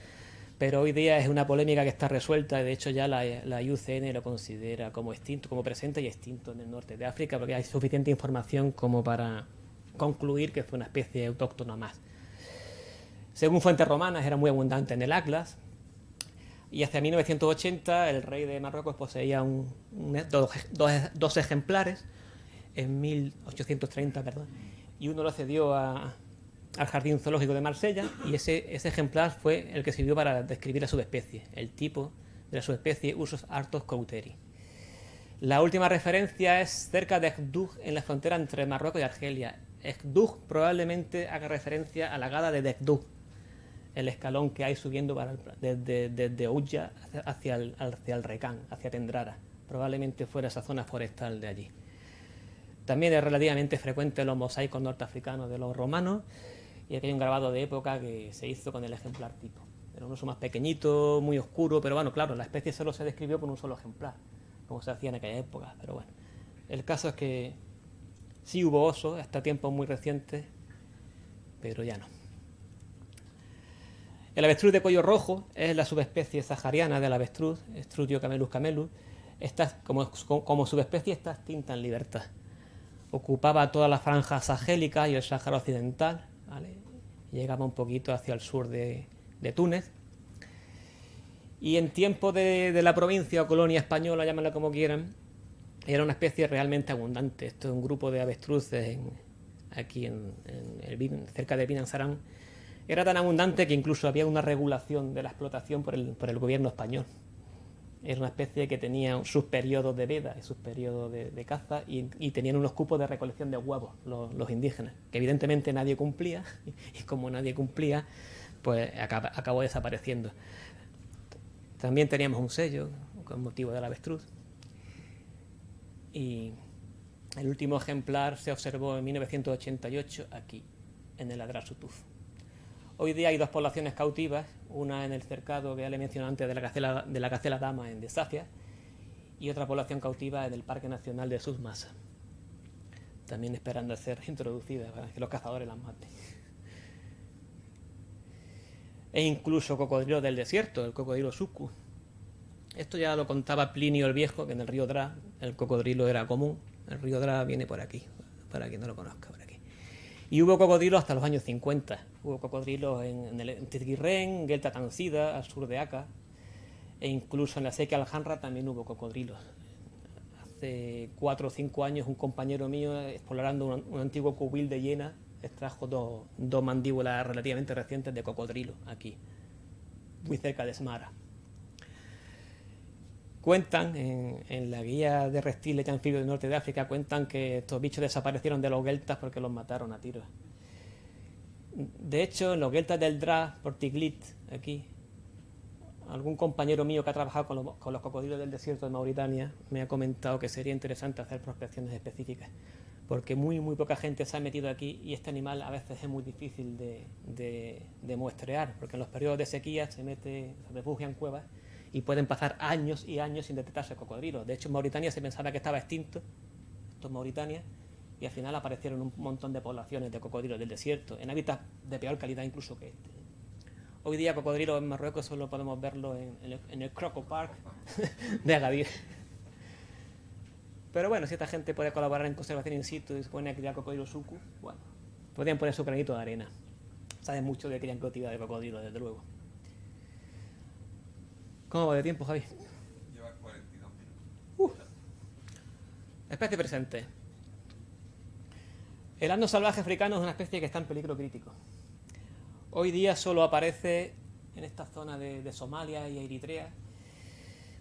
pero hoy día es una polémica que está resuelta. De hecho, ya la IUCN lo considera como extinto, como presente y extinto en el norte de África, porque hay suficiente información como para concluir que fue una especie autóctona más. Según fuentes romanas, era muy abundante en el Atlas, y hacia 1980 el rey de Marruecos poseía dos ejemplares, en 1830, perdón, y uno lo cedió al Jardín Zoológico de Marsella, y ese ejemplar fue el que sirvió para describir la subespecie, el tipo de la subespecie Ursus arctos couteri. La última referencia es cerca de Ekdugh, en la frontera entre Marruecos y Argelia. Ekdugh probablemente haga referencia a la gada de Dekdugh, el escalón que hay subiendo desde Oujda hacia el Recán, hacia Tendrara. Probablemente fuera esa zona forestal de allí. También es relativamente frecuente los mosaicos norteafricanos de los romanos, y aquí hay un grabado de época que se hizo con el ejemplar tipo. Era un oso más pequeñito, muy oscuro, pero bueno, claro, la especie solo se describió por un solo ejemplar, como se hacía en aquella época. Pero bueno, el caso es que sí hubo osos hasta tiempos muy recientes, pero ya no. El avestruz de cuello rojo es la subespecie sahariana del avestruz, Struthio camelus camelus. Como subespecie está extinta en libertad. Ocupaba toda la franja sahélica y el Sáhara occidental, ¿vale? Llegaba un poquito hacia el sur de Túnez. Y en tiempo de la provincia o colonia española, llámenla como quieran, era una especie realmente abundante. Esto es un grupo de avestruces aquí cerca de Binanzarán. Era tan abundante que incluso había una regulación de la explotación por el gobierno español. Era una especie que tenía sus periodos de veda y sus periodos de caza, y tenían unos cupos de recolección de huevos los indígenas, que evidentemente nadie cumplía, y como nadie cumplía, pues acabó desapareciendo. También teníamos un sello con motivo del avestruz, y el último ejemplar se observó en 1988 aquí, en el Adrar Sutuf. Hoy día hay dos poblaciones cautivas, una en el cercado que ya le mencioné antes de la gacela dama en Desafia, y otra población cautiva en el Parque Nacional de Souss-Massa, también esperando a ser introducida para que los cazadores las maten. E incluso cocodrilos del desierto, el cocodrilo suku. Esto ya lo contaba Plinio el Viejo, que en el río Dra el cocodrilo era común. El río Dra viene por aquí, para quien no lo conozca, por aquí. Y hubo cocodrilos hasta los años 50. Hubo cocodrilos en Tizguirren, Gelta Tansida, al sur de Aka, e incluso en la sequía Alhanra también hubo cocodrilos. Hace 4 o 5 años un compañero mío, explorando un antiguo cubil de hiena, extrajo dos mandíbulas relativamente recientes de cocodrilo aquí, muy cerca de Smara. Cuentan, en la guía de reptiles y anfibios del norte de África, cuentan que estos bichos desaparecieron de los geltas porque los mataron a tiros. De hecho, en los geltas del Dra, por Tiglit, aquí, algún compañero mío que ha trabajado con los cocodrilos del desierto de Mauritania me ha comentado que sería interesante hacer prospecciones específicas, porque muy poca gente se ha metido aquí, y este animal a veces es muy difícil de muestrear, porque en los periodos de sequía se refugia en cuevas, y pueden pasar años y años sin detectarse cocodrilos. De hecho, en Mauritania se pensaba que estaba extinto, esto es Mauritania, y al final aparecieron un montón de poblaciones de cocodrilos del desierto, en hábitats de peor calidad incluso que este. Hoy día cocodrilos en Marruecos solo podemos verlo en el Croco Park de Agadir. Pero bueno, si esta gente puede colaborar en conservación in situ y se pone a criar cocodrilo suku, bueno, podrían poner su granito de arena. Saben mucho de criar cautividad de cocodrilo, desde luego. ¿Cómo va de tiempo, Javi? Lleva 42 minutos. Especie presente. El asno salvaje africano es una especie que está en peligro crítico. Hoy día solo aparece en esta zona de Somalia y Eritrea,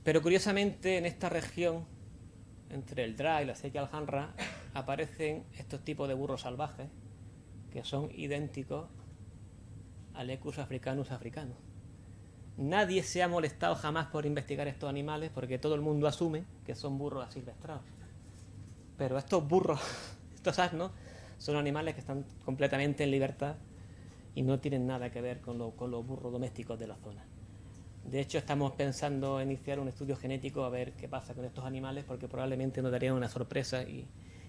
pero curiosamente en esta región, entre el Dra y la sequía Alhanra, aparecen estos tipos de burros salvajes que son idénticos al Equus africanus africanus. Nadie se ha molestado jamás por investigar estos animales, porque todo el mundo asume que son burros asilvestrados. Pero estos burros, estos asnos, son animales que están completamente en libertad y no tienen nada que ver con los burros domésticos de la zona. De hecho, estamos pensando en iniciar un estudio genético a ver qué pasa con estos animales, porque probablemente nos darían una sorpresa, y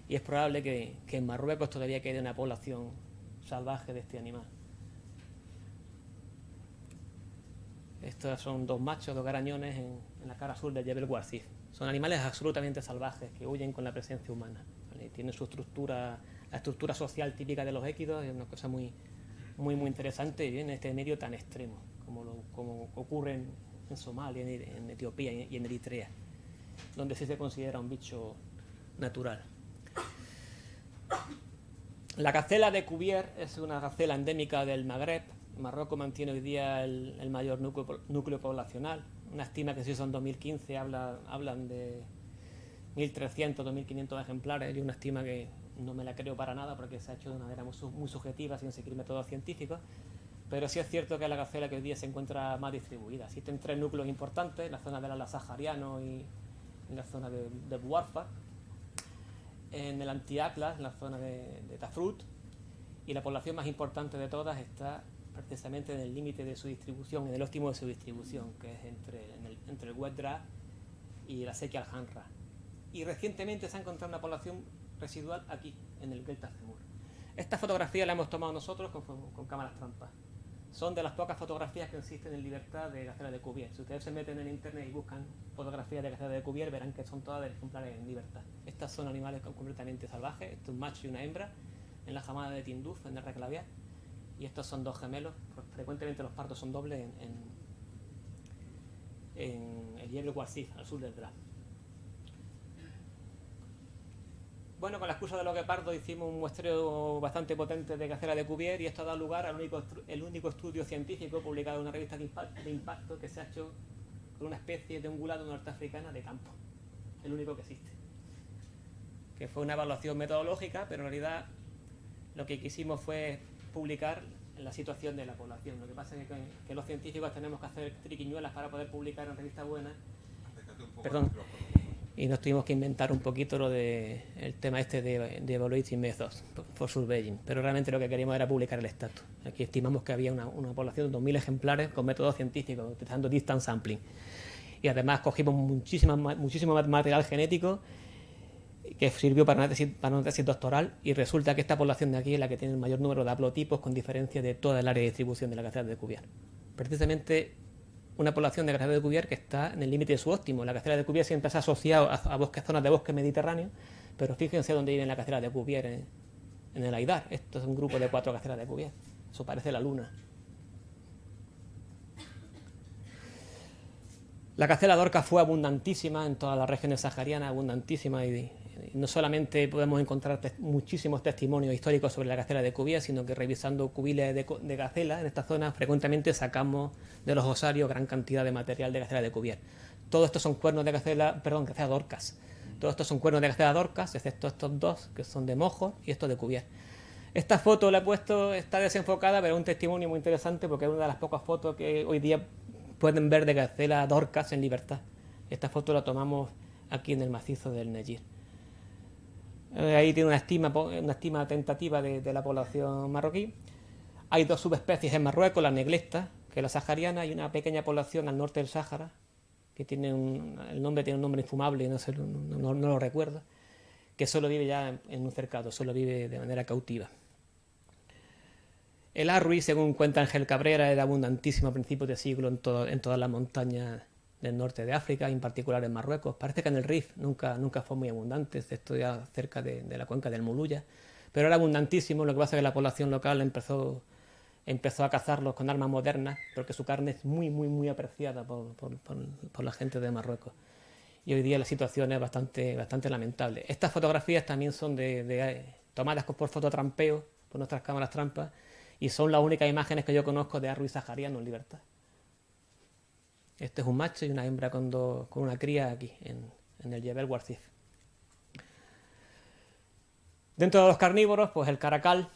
es probable que en Marruecos todavía quede una población salvaje de este animal. Estos son dos machos, dos garañones en la cara sur del Jebel Warzif. Son animales absolutamente salvajes que huyen con la presencia humana, ¿vale? Tienen su estructura, la estructura social típica de los équidos, es una cosa muy interesante y en este medio tan extremo como ocurre en Somalia, en Etiopía y en Eritrea, donde sí se considera un bicho natural. La gacela de Cuvier es una gacela endémica del Magreb. Marruecos mantiene hoy día el mayor núcleo poblacional. Una estima que si son 2015 hablan de 1.300, 2.500 ejemplares. Y una estima que no me la creo para nada porque se ha hecho de una manera muy subjetiva, sin seguir métodos científicos. Pero sí es cierto que es la gacela que hoy día se encuentra más distribuida. Existen 3 núcleos importantes, la zona del Atlas sahariano y en la zona de Buarfa, en el Anti-Atlas, en la zona de Tafrut, y la población más importante de todas está precisamente en el límite de su distribución, en el óptimo de su distribución, que es entre el Oueddra y la Sequia al-Hanra. Y recientemente se ha encontrado una población residual aquí, en el Delta Zemur. Esta fotografía la hemos tomado nosotros con cámaras trampas. Son de las pocas fotografías que existen en libertad de gacela de Cuvier. Si ustedes se meten en internet y buscan fotografías de gacela de Cuvier, verán que son todas de ejemplares en libertad. Estas son animales completamente salvajes. Este es un macho y una hembra en la jamada de Tinduf, en el Reclaviar. Y estos son 2 gemelos. Frecuentemente los partos son dobles en el Jebel Warzif, al sur del Dra. Bueno, con la excusa de los guepardos hicimos un muestreo bastante potente de gacela de Cuvier y esto ha dado lugar al único estudio científico publicado en una revista de impacto que se ha hecho con una especie de ungulado norteafricana de campo. El único que existe. Que fue una evaluación metodológica, pero en realidad lo que quisimos fue publicar la situación de la población. Lo que pasa es que los científicos tenemos que hacer triquiñuelas para poder publicar en revistas buenas. Perdón. Y nos tuvimos que inventar un poquito el tema este de Evaluating Methods for Surveying, pero realmente lo que queríamos era publicar el estatus. Aquí estimamos que había una población de 2.000 ejemplares con métodos científicos, utilizando distance sampling. Y además cogimos muchísimo material genético que sirvió para una tesis doctoral, y resulta que esta población de aquí es la que tiene el mayor número de haplotipos con diferencia de toda el área de distribución de la gacela de Cuvier. Precisamente una población de gacela de Cuvier que está en el límite de su óptimo. La gacela de Cuvier siempre se ha asociado a zonas de bosque mediterráneo, pero fíjense dónde vive la gacela de Cuvier en el Aidar. Esto es un grupo de 4 gacelas de Cuvier. Eso parece la luna. La gacela dorca fue abundantísima en todas las regiones saharianas, abundantísima, y no solamente podemos encontrar muchísimos testimonios históricos sobre la gacela de Cuvier, sino que revisando cubiles de gacela en esta zona frecuentemente sacamos de los osarios gran cantidad de material de gacela de Cuvier. Todo esto son cuernos de gacela dorcas. Todos estos son cuernos de gacela dorcas, excepto estos 2 que son de mojo y estos de Cuvier. Esta foto la he puesto, está desenfocada, pero es un testimonio muy interesante porque es una de las pocas fotos que hoy día pueden ver de gacela dorcas en libertad. Esta foto la tomamos aquí en el macizo del Nejir. Ahí tiene una estima tentativa de la población marroquí. Hay 2 subespecies en Marruecos, la neglesta, que es la sahariana, y una pequeña población al norte del Sáhara, que tiene el nombre tiene un nombre infumable, no lo recuerdo, que solo vive ya en un cercado, solo vive de manera cautiva. El arrui, según cuenta Ángel Cabrera, era abundantísimo a principios de siglo en todas las montañas del norte de África, en particular en Marruecos. Parece que en el Rif nunca fue muy abundante, excepto ya cerca de la cuenca del Muluya, pero era abundantísimo. Lo que pasa es que la población local empezó a cazarlos con armas modernas, porque su carne es muy apreciada por la gente de Marruecos. Y hoy día la situación es bastante lamentable. Estas fotografías también son tomadas por fototrampeo, por nuestras cámaras trampas, y son las únicas imágenes que yo conozco de arrui sahariano en libertad. Este es un macho y una hembra con una cría aquí, en el Jebel Warzif. Dentro de los carnívoros, pues el caracal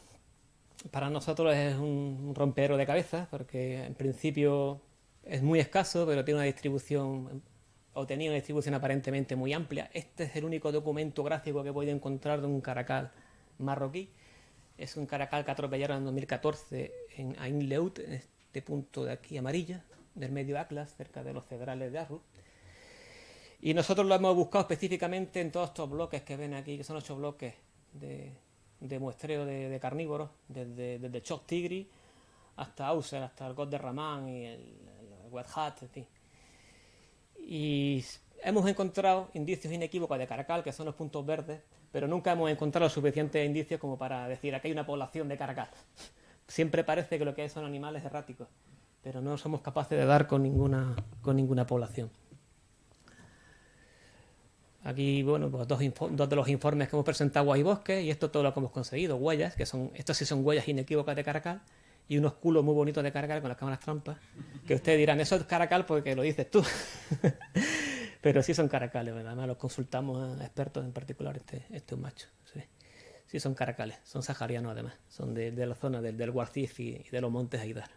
para nosotros es un rompero de cabeza, porque en principio es muy escaso, pero tiene una distribución, o tenía una distribución aparentemente muy amplia. Este es el único documento gráfico que he podido encontrar de un caracal marroquí. Es un caracal que atropellaron en 2014 en Ain Leut, en este punto de aquí amarillo, del medio Atlas, cerca de los cedrales de Arru. Y nosotros lo hemos buscado específicamente en todos estos bloques que ven aquí, que son 8 bloques de muestreo de carnívoros, desde Chok Tigri hasta Auser, hasta el God de Ramán y White Hat, en fin. Y hemos encontrado indicios inequívocos de caracal, que son los puntos verdes, pero nunca hemos encontrado suficientes indicios como para decir aquí hay una población de caracal. Siempre parece que lo que hay son animales erráticos, pero no somos capaces de dar con ninguna población. Aquí, bueno, pues dos de los informes que hemos presentado, Aguas y Bosques, y esto todo lo que hemos conseguido, huellas, estos sí son huellas inequívocas de caracal, y unos culos muy bonitos de caracal con las cámaras trampas, que ustedes dirán, eso es caracal porque lo dices tú. Pero sí son caracales, ¿verdad? Además los consultamos a expertos, en particular este es un macho. Sí son caracales, son saharianos además, son de la zona del Guarcif y de los montes Aidar.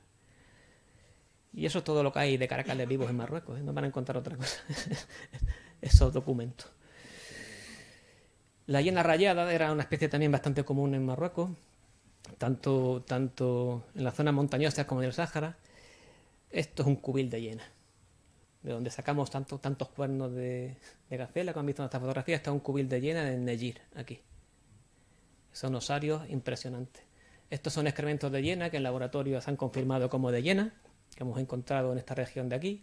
Y eso es todo lo que hay de caracales vivos en Marruecos, ¿eh? No van a encontrar otra cosa. Esos documentos. La hiena rayada era una especie también bastante común en Marruecos, tanto en las zonas montañosas como en el Sáhara. Esto es un cubil de hiena, de donde sacamos tantos cuernos de gacela, como han visto en esta fotografía. Está un cubil de hiena en Negir, aquí. Son osarios impresionantes. Estos son excrementos de hiena que en laboratorio se han confirmado como de hiena, que hemos encontrado en esta región de aquí.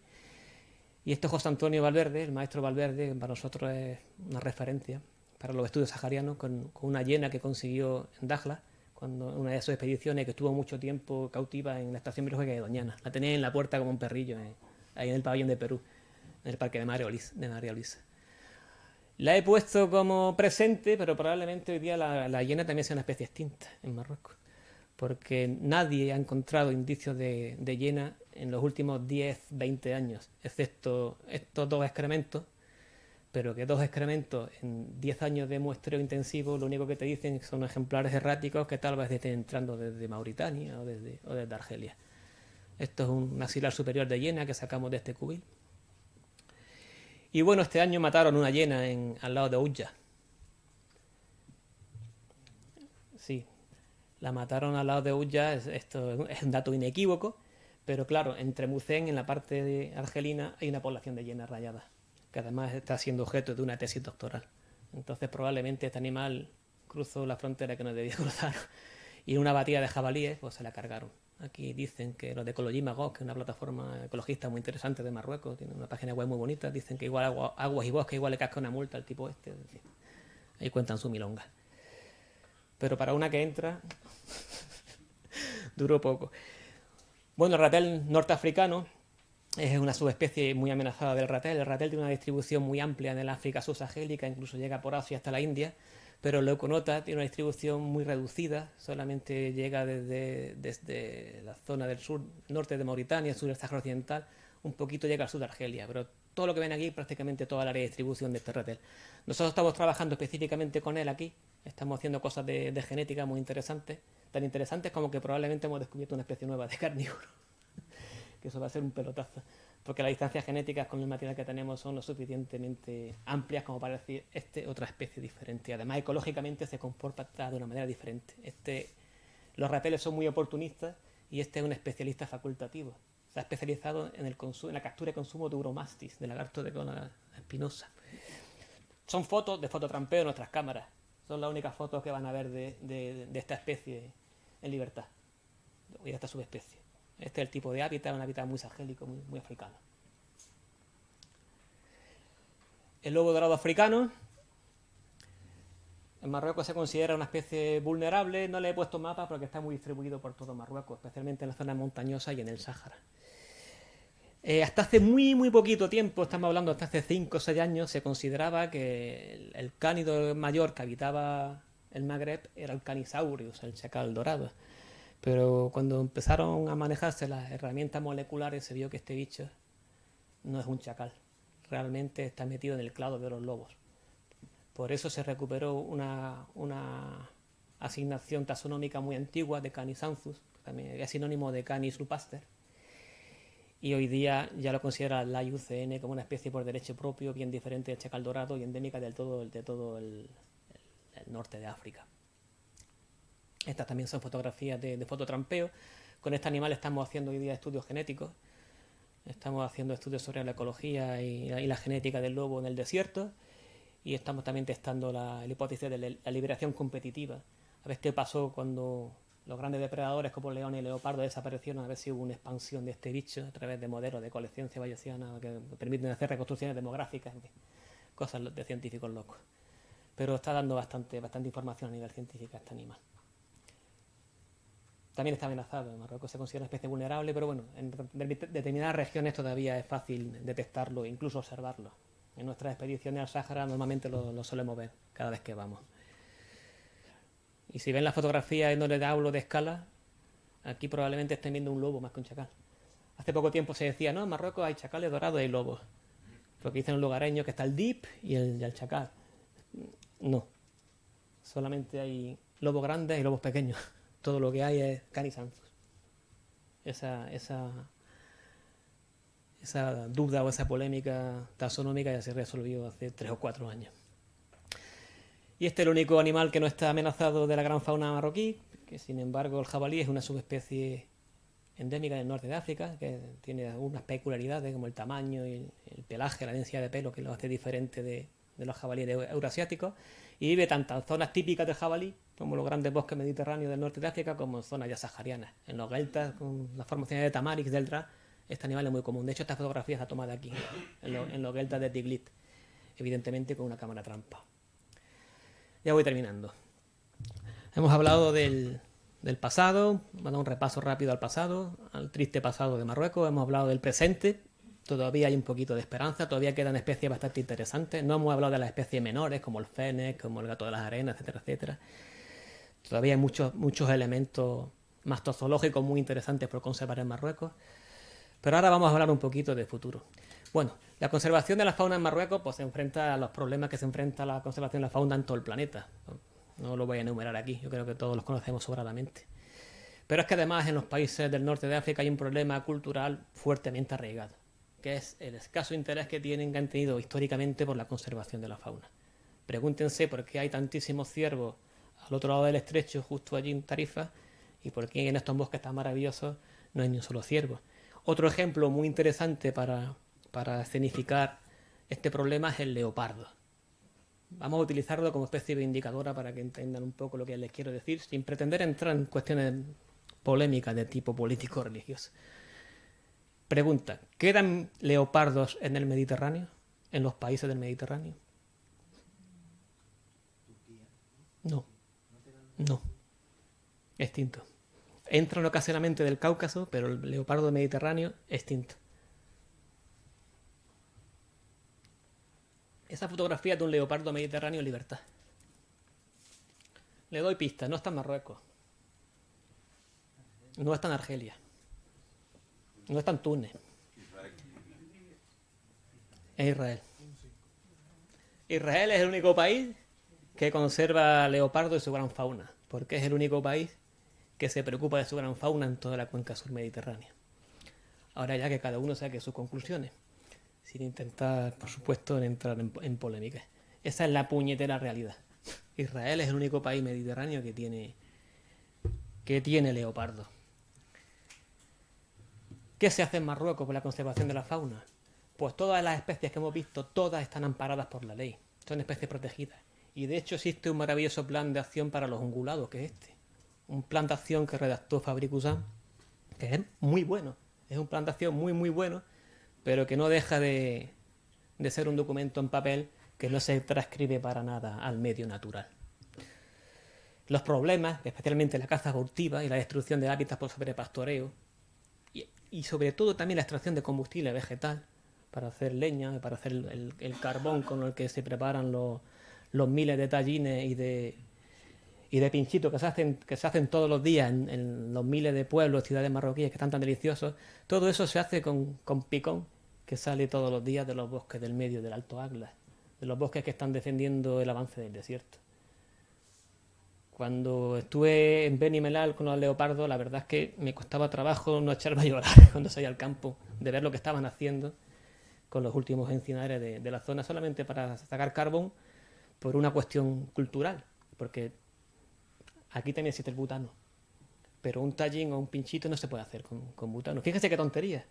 Y esto es José Antonio Valverde, el maestro Valverde, que para nosotros es una referencia para los estudios saharianos, con una hiena que consiguió en Dakhla, cuando una de sus expediciones, que estuvo mucho tiempo cautiva en la estación biológica de Doñana. La tenía en la puerta como un perrillo, ahí en el pabellón de Perú, en el parque de María Luisa. La he puesto como presente, pero probablemente hoy día la hiena también sea una especie extinta en Marruecos, porque nadie ha encontrado indicios de hiena en los últimos 10, 20 años, excepto estos dos excrementos, pero que dos excrementos en 10 años de muestreo intensivo lo único que te dicen son ejemplares erráticos que tal vez estén entrando desde Mauritania o desde Argelia. Esto es un axilar superior de hiena que sacamos de este cubil. Y bueno, este año mataron una hiena al lado de Oujda. Sí, la mataron al lado de Oujda, esto es un dato inequívoco, pero claro, en Tremuzén, en la parte argelina, hay una población de hienas rayadas, que además está siendo objeto de una tesis doctoral. Entonces probablemente este animal cruzó la frontera que no debía cruzar, y en una batida de jabalíes pues se la cargaron. Aquí dicen que los de Ecology Magog, que es una plataforma ecologista muy interesante de Marruecos, tiene una página web muy bonita, dicen que igual Aguas y Bosques igual le casca una multa al tipo este. Es decir, ahí cuentan su milonga. Pero para una que entra, duró poco. Bueno, el ratel norteafricano es una subespecie muy amenazada del ratel. El ratel tiene una distribución muy amplia en el África subsahariana, incluso llega por Asia hasta la India, pero el leuconota tiene una distribución muy reducida, solamente llega desde la zona del sur, norte de Mauritania, sur del Sáhara Occidental, un poquito llega al sur de Argelia, pero todo lo que ven aquí, prácticamente toda el área de distribución de este ratel. Nosotros estamos trabajando específicamente con él aquí, estamos haciendo cosas de genética muy interesantes, tan interesantes como que probablemente hemos descubierto una especie nueva de carnívoro, que eso va a ser un pelotazo, porque las distancias genéticas con el material que tenemos son lo suficientemente amplias como para decir otra especie diferente. Además, ecológicamente se comporta de una manera diferente. Los rateles son muy oportunistas y este es un especialista facultativo. Se ha especializado en la captura y consumo de Uromastis, de lagarto de cola espinosa. Son fotos de fototrampeo de nuestras cámaras. Son las únicas fotos que van a ver de esta especie en libertad, y de esta subespecie. Este es el tipo de hábitat, un hábitat muy sargélico, muy africano. El lobo dorado africano. En Marruecos se considera una especie vulnerable. No le he puesto mapa porque está muy distribuido por todo Marruecos, especialmente en la zona montañosa y en el Sáhara. Hasta hace muy poquito tiempo, estamos hablando hasta hace 5 o 6 años, se consideraba que el cánido mayor que habitaba el Magreb era el Canisaurus, el chacal dorado. Pero cuando empezaron a manejarse las herramientas moleculares se vio que este bicho no es un chacal. Realmente está metido en el clado de los lobos. Por eso se recuperó una asignación taxonómica muy antigua de Canisanthus, también es sinónimo de Canis lupaster. Y hoy día ya lo considera la IUCN como una especie por derecho propio, bien diferente del chacal dorado y endémica de todo el norte de África. Estas también son fotografías de fototrampeo. Con este animal estamos haciendo hoy día estudios genéticos. Estamos haciendo estudios sobre la ecología y la genética del lobo en el desierto. Y estamos también testando la hipótesis de la liberación competitiva. A ver qué pasó cuando los grandes depredadores como león y leopardo desaparecieron a ver si hubo una expansión de este bicho a través de modelos de colección bayesiana que permiten hacer reconstrucciones demográficas, en fin, cosas de científicos locos. Pero está dando bastante información a nivel científico este animal. También está amenazado. En Marruecos se considera una especie vulnerable, pero bueno, en determinadas regiones todavía es fácil detectarlo e incluso observarlo. En nuestras expediciones al Sáhara normalmente lo solemos ver cada vez que vamos. Y si ven la fotografía en donde hablo de escala, aquí probablemente estén viendo un lobo más que un chacal. Hace poco tiempo se decía, no, en Marruecos hay chacales dorados y hay lobos. Porque dicen los lugareños que está el dip y el chacal. No. Solamente hay lobos grandes y lobos pequeños. Todo lo que hay es canis anthus. Esa duda o esa polémica taxonómica ya se resolvió hace 3 o 4 años. Y este es el único animal que no está amenazado de la gran fauna marroquí, que sin embargo el jabalí es una subespecie endémica del norte de África, que tiene algunas peculiaridades como el tamaño y el pelaje, la densidad de pelo, que lo hace diferente de los jabalíes eurasiáticos, y vive tanto en zonas típicas del jabalí, como los grandes bosques mediterráneos del norte de África, como en zonas ya saharianas. En los deltas, con las formaciones de Tamarix, Delta, este animal es muy común. De hecho, esta fotografía está tomada aquí, en los deltas de Tiglit, evidentemente con una cámara trampa. Ya voy terminando. Hemos hablado del pasado, hemos dado un repaso rápido al pasado, al triste pasado de Marruecos. Hemos hablado del presente, todavía hay un poquito de esperanza, todavía quedan especies bastante interesantes. No hemos hablado de las especies menores, como el fénix, como el gato de las arenas, etcétera, etcétera. Todavía hay muchos elementos mastozológicos muy interesantes por conservar en Marruecos. Pero ahora vamos a hablar un poquito de futuro. Bueno, la conservación de la fauna en Marruecos pues, se enfrenta a los problemas que se enfrenta la conservación de la fauna en todo el planeta. No lo voy a enumerar aquí, yo creo que todos los conocemos sobradamente. Pero es que además en los países del norte de África hay un problema cultural fuertemente arraigado, que es el escaso interés que han tenido históricamente por la conservación de la fauna. Pregúntense por qué hay tantísimos ciervos al otro lado del estrecho, justo allí en Tarifa, y por qué en estos bosques tan maravillosos no hay ni un solo ciervo. Otro ejemplo muy interesante para escenificar este problema es el leopardo. Vamos a utilizarlo como especie de indicadora para que entiendan un poco lo que les quiero decir, sin pretender entrar en cuestiones polémicas de tipo político-religioso. Pregunta, ¿quedan leopardos en el Mediterráneo? ¿En los países del Mediterráneo? No. Extinto. Entran ocasionalmente del Cáucaso, pero el leopardo mediterráneo, extinto. Esa fotografía es de un leopardo mediterráneo en libertad. Le doy pistas, no está en Marruecos. No está en Argelia. No está en Túnez. Es Israel. Israel es el único país que conserva leopardo y su gran fauna, porque es el único país que se preocupa de su gran fauna en toda la cuenca sur mediterránea. Ahora ya que cada uno saque sus conclusiones, sin intentar, por supuesto, entrar en polémicas. Esa es la puñetera realidad. Israel es el único país mediterráneo que tiene leopardo. ¿Qué se hace en Marruecos por la conservación de la fauna? Pues todas las especies que hemos visto, todas están amparadas por la ley. Son especies protegidas. Y de hecho existe un maravilloso plan de acción para los ungulados, que es este. Un plan de acción que redactó Fabric Usam, que es muy bueno. Es un plan de acción muy, muy bueno, pero que no deja de ser un documento en papel que no se transcribe para nada al medio natural. Los problemas, especialmente la caza furtiva y la destrucción de hábitats por sobrepastoreo, y sobre todo también la extracción de combustible vegetal para hacer leña, para hacer el carbón con el que se preparan los miles de tallines y de pinchitos que se hacen todos los días en los miles de pueblos, ciudades marroquíes que están tan deliciosos. Todo eso se hace con picón que sale todos los días de los bosques del medio del Alto Atlas, de los bosques que están defendiendo el avance del desierto. Cuando estuve en Beni Mellal con los leopardos, la verdad es que me costaba trabajo no echarme a llorar cuando salía al campo, de ver lo que estaban haciendo con los últimos encinares de la zona, solamente para sacar carbón por una cuestión cultural, porque aquí también existe el butano, pero un tallín o un pinchito no se puede hacer con butano. Fíjese qué tontería,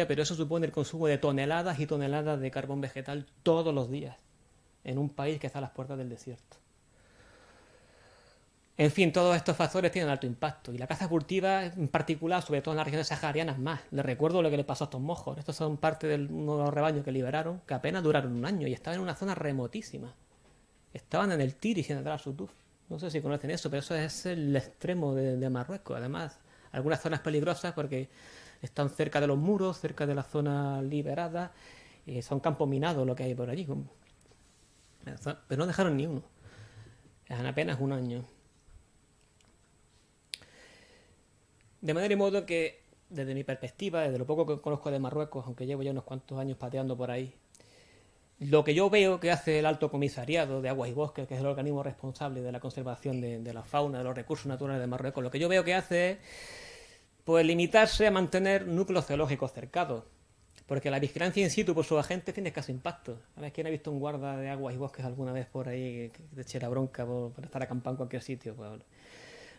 pero eso supone el consumo de toneladas y toneladas de carbón vegetal todos los días en un país que está a las puertas del desierto. En fin, todos estos factores tienen alto impacto. Y la caza furtiva, en particular, sobre todo en las regiones saharianas, más. Les recuerdo lo que le pasó a estos mojos. Estos son parte de uno de los rebaños que liberaron, que apenas duraron un año y estaban en una zona remotísima. Estaban en el Tiris y en el Dar Sutuf. No sé si conocen eso, pero eso es el extremo de Marruecos. Además, algunas zonas peligrosas porque están cerca de los muros, cerca de la zona liberada. Y son campos minados lo que hay por allí. Pero no dejaron ni uno. En apenas un año. De manera y modo que, desde mi perspectiva, desde lo poco que conozco de Marruecos, aunque llevo ya unos cuantos años pateando por ahí, lo que yo veo que hace el Alto Comisariado de Aguas y Bosques, que es el organismo responsable de la conservación de la fauna, de los recursos naturales de Marruecos, lo que yo veo que hace es pues limitarse a mantener núcleos zoológicos cercados. Porque la vigilancia in situ por sus agentes tiene escaso impacto. A ver, ¿quién ha visto un guarda de aguas y bosques alguna vez por ahí que te eche la bronca por estar acampado en cualquier sitio? Pues,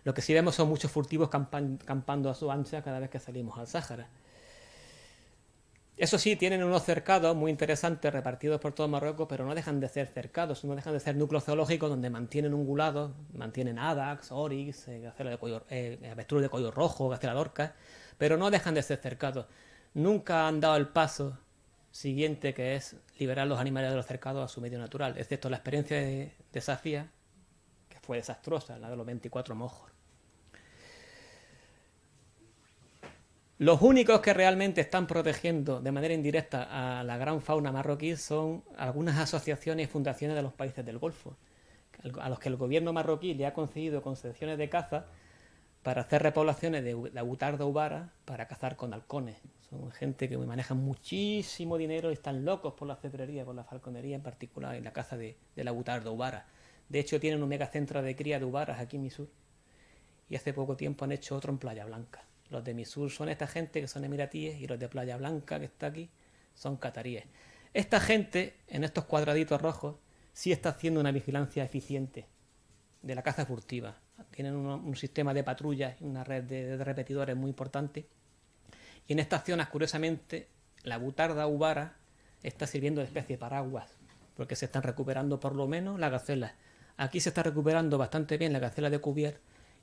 lo que sí vemos son muchos furtivos campando a su ancha cada vez que salimos al Sáhara. Eso sí, tienen unos cercados muy interesantes repartidos por todo Marruecos, pero no dejan de ser cercados, no dejan de ser núcleos zoológicos donde mantienen ungulados, mantienen adax, oryx, avestruz de cuello rojo, gacela dorcas, pero no dejan de ser cercados. Nunca han dado el paso siguiente, que es liberar los animales de los cercados a su medio natural, excepto la experiencia de Safía, que fue desastrosa, la de los 24 mojos. Los únicos que realmente están protegiendo de manera indirecta a la gran fauna marroquí son algunas asociaciones y fundaciones de los países del Golfo, a los que el gobierno marroquí le ha concedido concesiones de caza para hacer repoblaciones de abutar de Ubara para cazar con halcones. Son gente que manejan muchísimo dinero y están locos por la cetrería, por la falconería en particular, y la caza del abutar de Ubara. De hecho, tienen un megacentro de cría de Ubaras aquí en Misur. Y hace poco tiempo han hecho otro en Playa Blanca. Los de Misur son esta gente que son emiratíes y los de Playa Blanca, que está aquí, son cataríes. Esta gente, en estos cuadraditos rojos, sí está haciendo una vigilancia eficiente de la caza furtiva. Tienen un sistema de patrullas y una red de repetidores muy importante. Y en estas zonas, curiosamente, la butarda ubara está sirviendo de especie de paraguas, porque se están recuperando por lo menos las gacelas. Aquí se está recuperando bastante bien la gacela de Cuvier,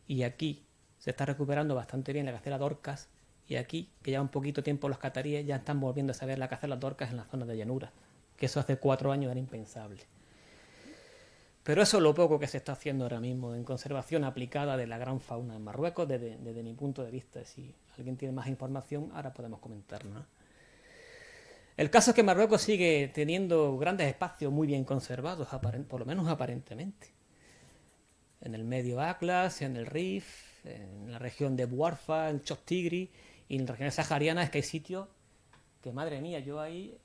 y aquí se está recuperando bastante bien la gacela dorcas, y aquí, que lleva un poquito tiempo los cataríes, ya están volviendo a saber la gacela dorcas en la zona de llanura, que eso hace 4 años era impensable. Pero eso es lo poco que se está haciendo ahora mismo en conservación aplicada de la gran fauna en Marruecos desde mi punto de vista. Si alguien tiene más información, ahora podemos comentarlo, ¿no? El caso es que Marruecos sigue teniendo grandes espacios muy bien conservados, por lo menos aparentemente. En el medio Atlas, en el Rif, en la región de Bouarfa, en Chott Tigri, y en las regiones saharianas es que hay sitios que, madre mía, yo ahí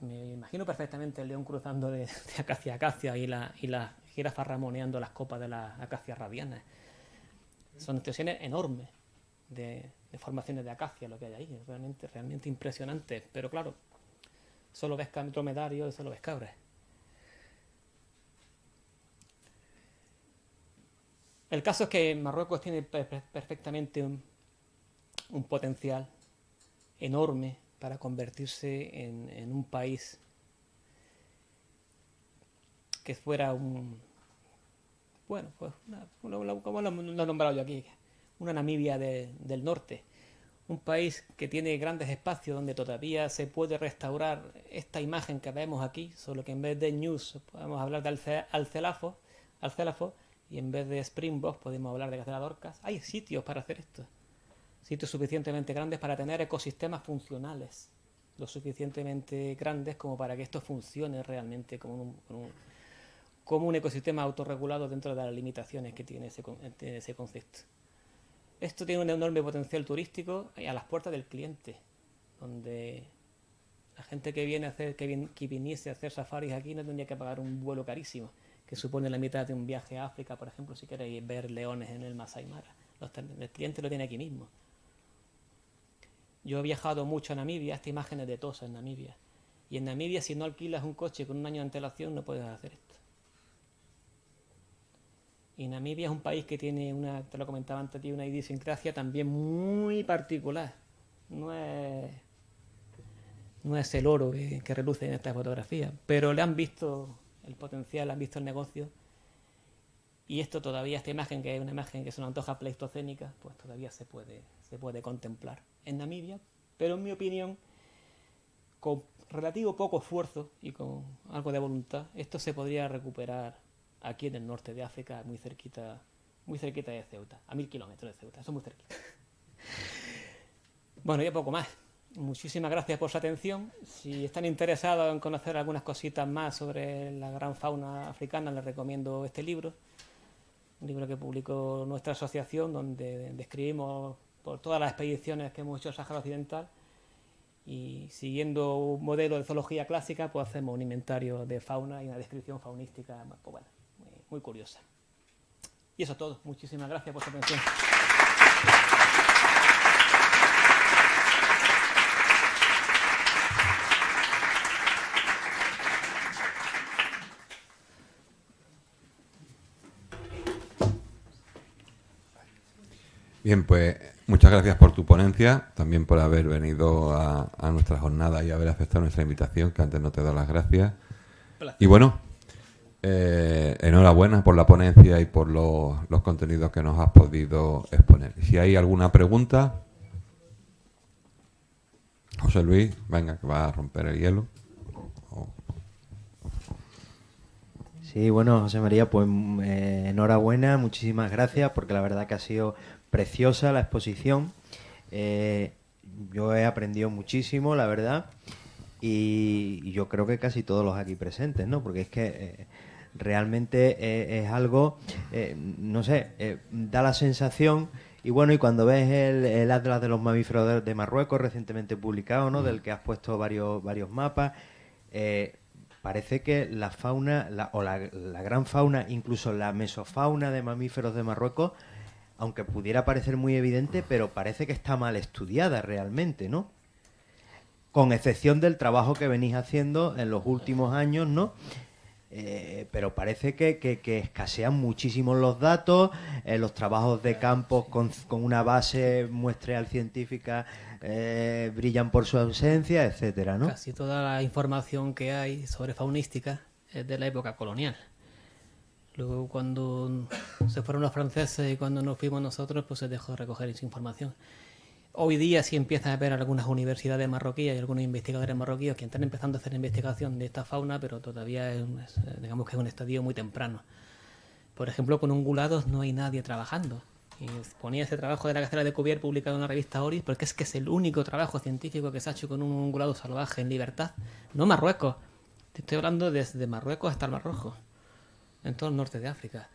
me imagino perfectamente el león cruzando de acacia a acacia y la jirafa ramoneando las copas de las acacias radianas. Son extensiones enormes de formaciones de acacia lo que hay ahí, es realmente impresionante. Pero claro, solo ves dromedarios y solo ves cabras. El caso es que Marruecos tiene perfectamente un potencial enorme para convertirse en un país que fuera bueno, pues como lo he nombrado yo aquí, una Namibia del norte, un país que tiene grandes espacios donde todavía se puede restaurar esta imagen que vemos aquí, solo que en vez de News podemos hablar de alcelafo, y en vez de Springbok podemos hablar de gacela dorcas. Hay sitios para hacer esto, sitios suficientemente grandes para tener ecosistemas funcionales, lo suficientemente grandes como para que esto funcione realmente como un ecosistema autorregulado dentro de las limitaciones que tiene ese concepto. Esto tiene un enorme potencial turístico a las puertas del cliente, donde la gente que viniese a hacer safaris aquí no tendría que pagar un vuelo carísimo, que supone la mitad de un viaje a África, por ejemplo, si queréis ver leones en el Masai Mara. El cliente lo tiene aquí mismo. Yo he viajado mucho a Namibia, hasta imágenes de Tosa en Namibia. Y en Namibia, si no alquilas un coche con un año de antelación, no puedes hacer esto. Y Namibia es un país que tiene te lo comentaba antes, tiene una idiosincrasia también muy particular. No es el oro que reluce en esta fotografía, pero le han visto el potencial, le han visto el negocio. Y esto todavía, esta imagen, que es una imagen que se nos antoja pleistocénica, pues todavía se puede contemplar en Namibia, pero en mi opinión, con relativo poco esfuerzo y con algo de voluntad, esto se podría recuperar aquí en el norte de África, muy cerquita de Ceuta, a 1000 kilómetros de Ceuta, eso es muy cerquita. Bueno, ya poco más. Muchísimas gracias por su atención. Si están interesados en conocer algunas cositas más sobre la gran fauna africana, les recomiendo este libro. Un libro que publicó nuestra asociación, donde describimos por todas las expediciones que hemos hecho al Sáhara Occidental, y siguiendo un modelo de zoología clásica, pues hacemos un inventario de fauna y una descripción faunística, pues bueno, muy curiosa. Y eso es todo. Muchísimas gracias por su atención. Bien, pues muchas gracias por tu ponencia, también por haber venido a nuestra jornada y haber aceptado nuestra invitación, que antes no te doy las gracias. Y bueno, enhorabuena por la ponencia y por los contenidos que nos has podido exponer. Si hay alguna pregunta, José Luis, venga, que va a romper el hielo. Sí, bueno, José María, pues enhorabuena, muchísimas gracias, porque la verdad que ha sido preciosa la exposición. Yo he aprendido muchísimo, la verdad, y yo creo que casi todos los aquí presentes, ¿no? Porque es que realmente es algo, no sé, da la sensación. Y bueno, y cuando ves el Atlas de los mamíferos de Marruecos, recientemente publicado, ¿no? Del que has puesto varios mapas, parece que la fauna, la gran fauna, incluso la mesofauna de mamíferos de Marruecos, aunque pudiera parecer muy evidente, pero parece que está mal estudiada realmente, ¿no? Con excepción del trabajo que venís haciendo en los últimos años, ¿no? Pero parece que escasean muchísimo los datos, los trabajos de campo con una base muestreal científica brillan por su ausencia, etcétera, ¿no? Casi toda la información que hay sobre faunística es de la época colonial. Luego, cuando se fueron los franceses y cuando nos fuimos nosotros, pues se dejó de recoger esa información. Hoy día sí empiezan a haber algunas universidades marroquíes y algunos investigadores marroquíes que están empezando a hacer investigación de esta fauna, pero todavía digamos que es un estadio muy temprano. Por ejemplo, con ungulados no hay nadie trabajando. Y ponía ese trabajo de la gacela de Cuvier publicado en la revista Oris, porque es que es el único trabajo científico que se ha hecho con un ungulado salvaje en libertad. No Marruecos. Te estoy hablando desde Marruecos hasta el Mar Rojo, en todo el norte de África.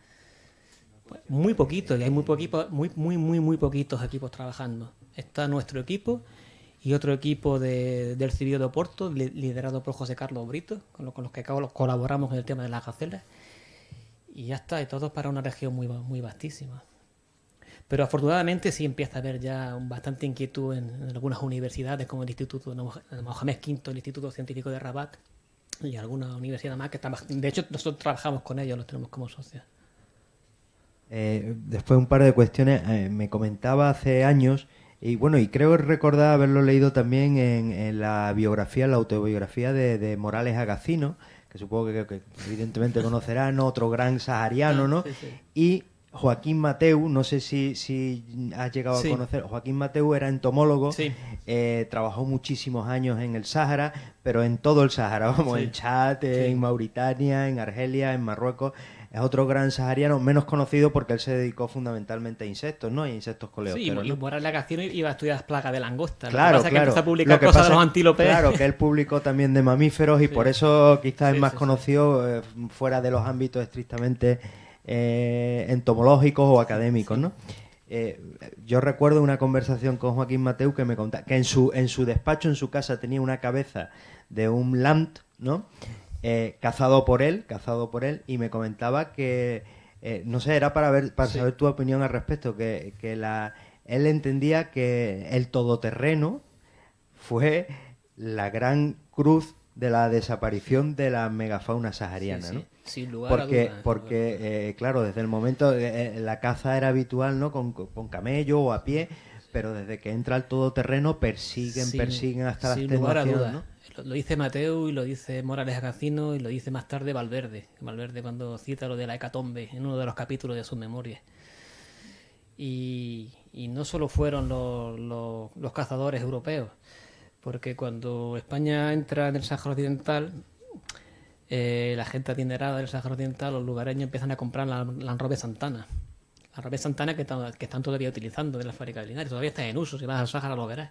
Pues muy poquito, y hay muy poquitos equipos trabajando. Está nuestro equipo y otro equipo del Cirio de Oporto, liderado por José Carlos Brito, con los que colaboramos en el tema de las gacelas. Y ya está, y todo para una región muy vastísima. Pero afortunadamente sí empieza a haber ya bastante inquietud en algunas universidades, como el Instituto de Mohamed V, el Instituto Científico de Rabat, y alguna universidad más que están. De hecho, nosotros trabajamos con ellos, los tenemos como socios. Después un par de cuestiones. Me comentaba hace años, y bueno, y creo recordar haberlo leído también en la biografía, la autobiografía de Morales Agacino, que supongo que evidentemente conocerán, ¿no? Otro gran sahariano, ¿no? Sí, sí. Y Joaquín Mateu, no sé si has llegado a conocer. Joaquín Mateu era entomólogo, Sí. Trabajó muchísimos años en el Sáhara, pero en todo el Sáhara, vamos, Sí. en Chad, Sí. en Mauritania, en Argelia, en Marruecos. Es otro gran sahariano, menos conocido porque él se dedicó fundamentalmente a insectos, ¿no? Y a insectos coleópteros, Sí, y ¿no? Morales Agacino iba a estudiar las plagas de langosta. Claro, Lo que pasa es que claro. empezó a publicar Lo que cosas pasa de los es- antílopes. Claro, que él publicó también de mamíferos y Sí. por eso quizás Sí, es más sí, conocido fuera de los ámbitos estrictamente entomológicos o académicos, Sí. ¿no? Yo recuerdo una conversación con Joaquín Mateu que me contaba que en su despacho, en su casa, tenía una cabeza de un lamt, ¿no? Cazado por él, y me comentaba que, no sé, era para Sí. saber tu opinión al respecto, que él entendía que el todoterreno fue la gran cruz de la desaparición de la megafauna sahariana, Sí, ¿no? sí, sin lugar a dudas. Porque claro, desde el momento la caza era habitual, ¿no? Con camello o a pie, pero desde que entra el todoterreno persiguen hasta la sin lugar a extenuación, dudas. ¿no? Lo dice Mateo y lo dice Morales Agacino y lo dice más tarde Valverde. Valverde cuando cita lo de la hecatombe en uno de los capítulos de sus memorias. Y no solo fueron los cazadores europeos, porque cuando España entra en el Sáhara Occidental, la gente adinerada del Sáhara Occidental, los lugareños empiezan a comprar la Land Rover Santana. La Rover Santana que están todavía utilizando de la fábrica de Linares, todavía está en uso, si vas al Sáhara lo verás.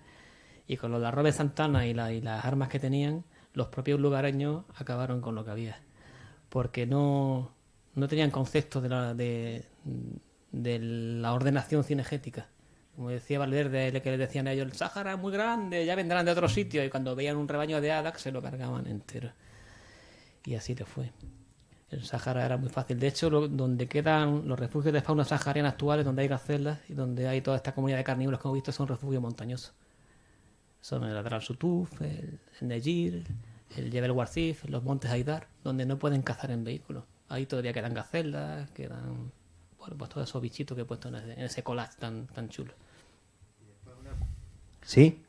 Y con los de la Rover Santana y las armas que tenían, los propios lugareños acabaron con lo que había. Porque no tenían concepto de la ordenación cinegética. Como decía Valverde, que le decían a ellos, el Sáhara es muy grande, ya vendrán de otro sitio, y cuando veían un rebaño de hadas se lo cargaban entero. Y así le fue. El Sáhara era muy fácil. De hecho, donde quedan los refugios de fauna sahariana actuales, donde hay gacelas y donde hay toda esta comunidad de carnívoros que hemos visto, son refugios montañosos. Son el Adrar Sutuf, el Nejir, el Jebel Warzif, los montes Haidar, donde no pueden cazar en vehículos. Ahí todavía quedan gacelas, quedan pues todos esos bichitos que he puesto en ese collage tan chulo. Sí,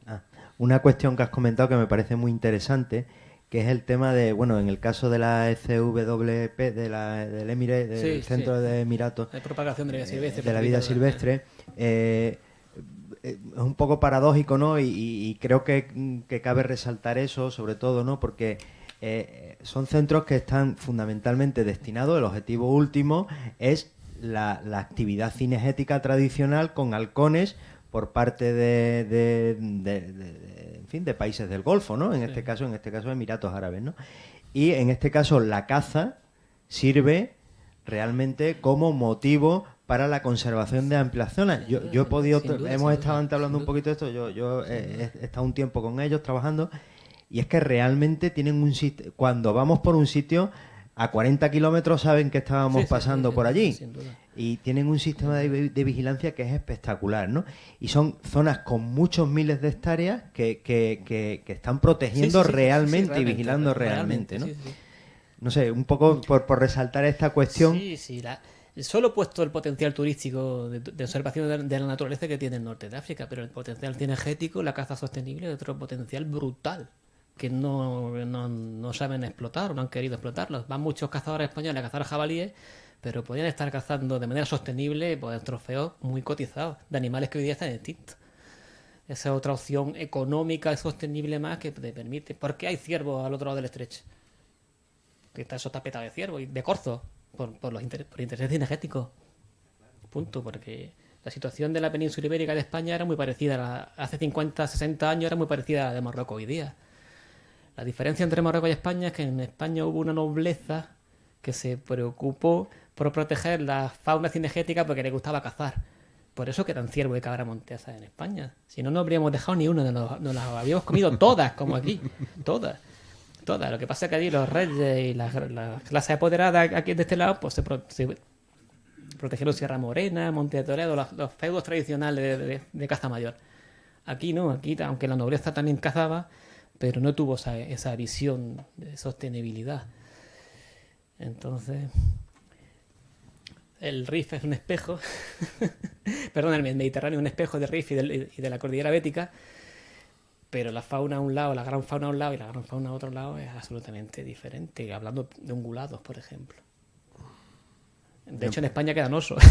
una cuestión que has comentado que me parece muy interesante, que es el tema de, bueno, en el caso de la CWP, del Emirates, del Centro de Emiratos, de propagación de la vida silvestre, de la vida silvestre, es un poco paradójico, ¿no? Y creo que cabe resaltar eso, sobre todo, ¿no? Porque son centros que están fundamentalmente destinados, el objetivo último es la actividad cinegética tradicional con halcones por parte en fin, de países del Golfo, ¿no? En este caso Emiratos Árabes, ¿no? Y en este caso la caza sirve realmente como motivo para la conservación de amplias zonas. Yo he podido, hemos estado antes hablando un poquito de esto, yo he estado un tiempo con ellos trabajando, y es que realmente tienen un sitio, cuando vamos por un sitio, a 40 kilómetros saben que estábamos pasando por allí. Sin duda. Y tienen un sistema de vigilancia que es espectacular, ¿no? Y son zonas con muchos miles de hectáreas que están protegiendo realmente y vigilando realmente, ¿no? No sé, un poco por resaltar esta cuestión. Sí. Solo he puesto el potencial turístico de observación de la naturaleza que tiene el norte de África, pero el potencial cinegético, la caza sostenible, es otro potencial brutal que no saben explotar o no han querido explotarlos. Van muchos cazadores españoles a cazar jabalíes, pero podrían estar cazando de manera sostenible pues, trofeos muy cotizados de animales que hoy día están extintos. Esa es otra opción económica y sostenible más que te permite. ¿Por qué hay ciervos al otro lado del estrecho? Que eso está petado de ciervos y de corzos por intereses cinegéticos. Punto, porque la situación de la península ibérica de España era muy parecida. Hace 50, 60 años era muy parecida a la de Marruecos hoy día. La diferencia entre Marruecos y España es que en España hubo una nobleza que se preocupó por proteger la fauna cinegética porque le gustaba cazar. Por eso quedan ciervos y cabra montesa en España. Si no, no habríamos dejado ni uno, nos las habríamos comido todas, como aquí. Todas. Lo que pasa es que allí los reyes y las clases apoderadas aquí de este lado pues se protegieron Sierra Morena, Monte de Toledo, los feudos tradicionales de caza mayor. Aquí no, aquí aunque la nobleza también cazaba, pero no tuvo esa visión de sostenibilidad. Entonces, el Rif es un espejo, perdón, el Mediterráneo es un espejo del Rif y de la cordillera bética, pero la fauna a un lado, la gran fauna a un lado y la gran fauna a otro lado es absolutamente diferente, hablando de ungulados, por ejemplo. De hecho, en España quedan osos.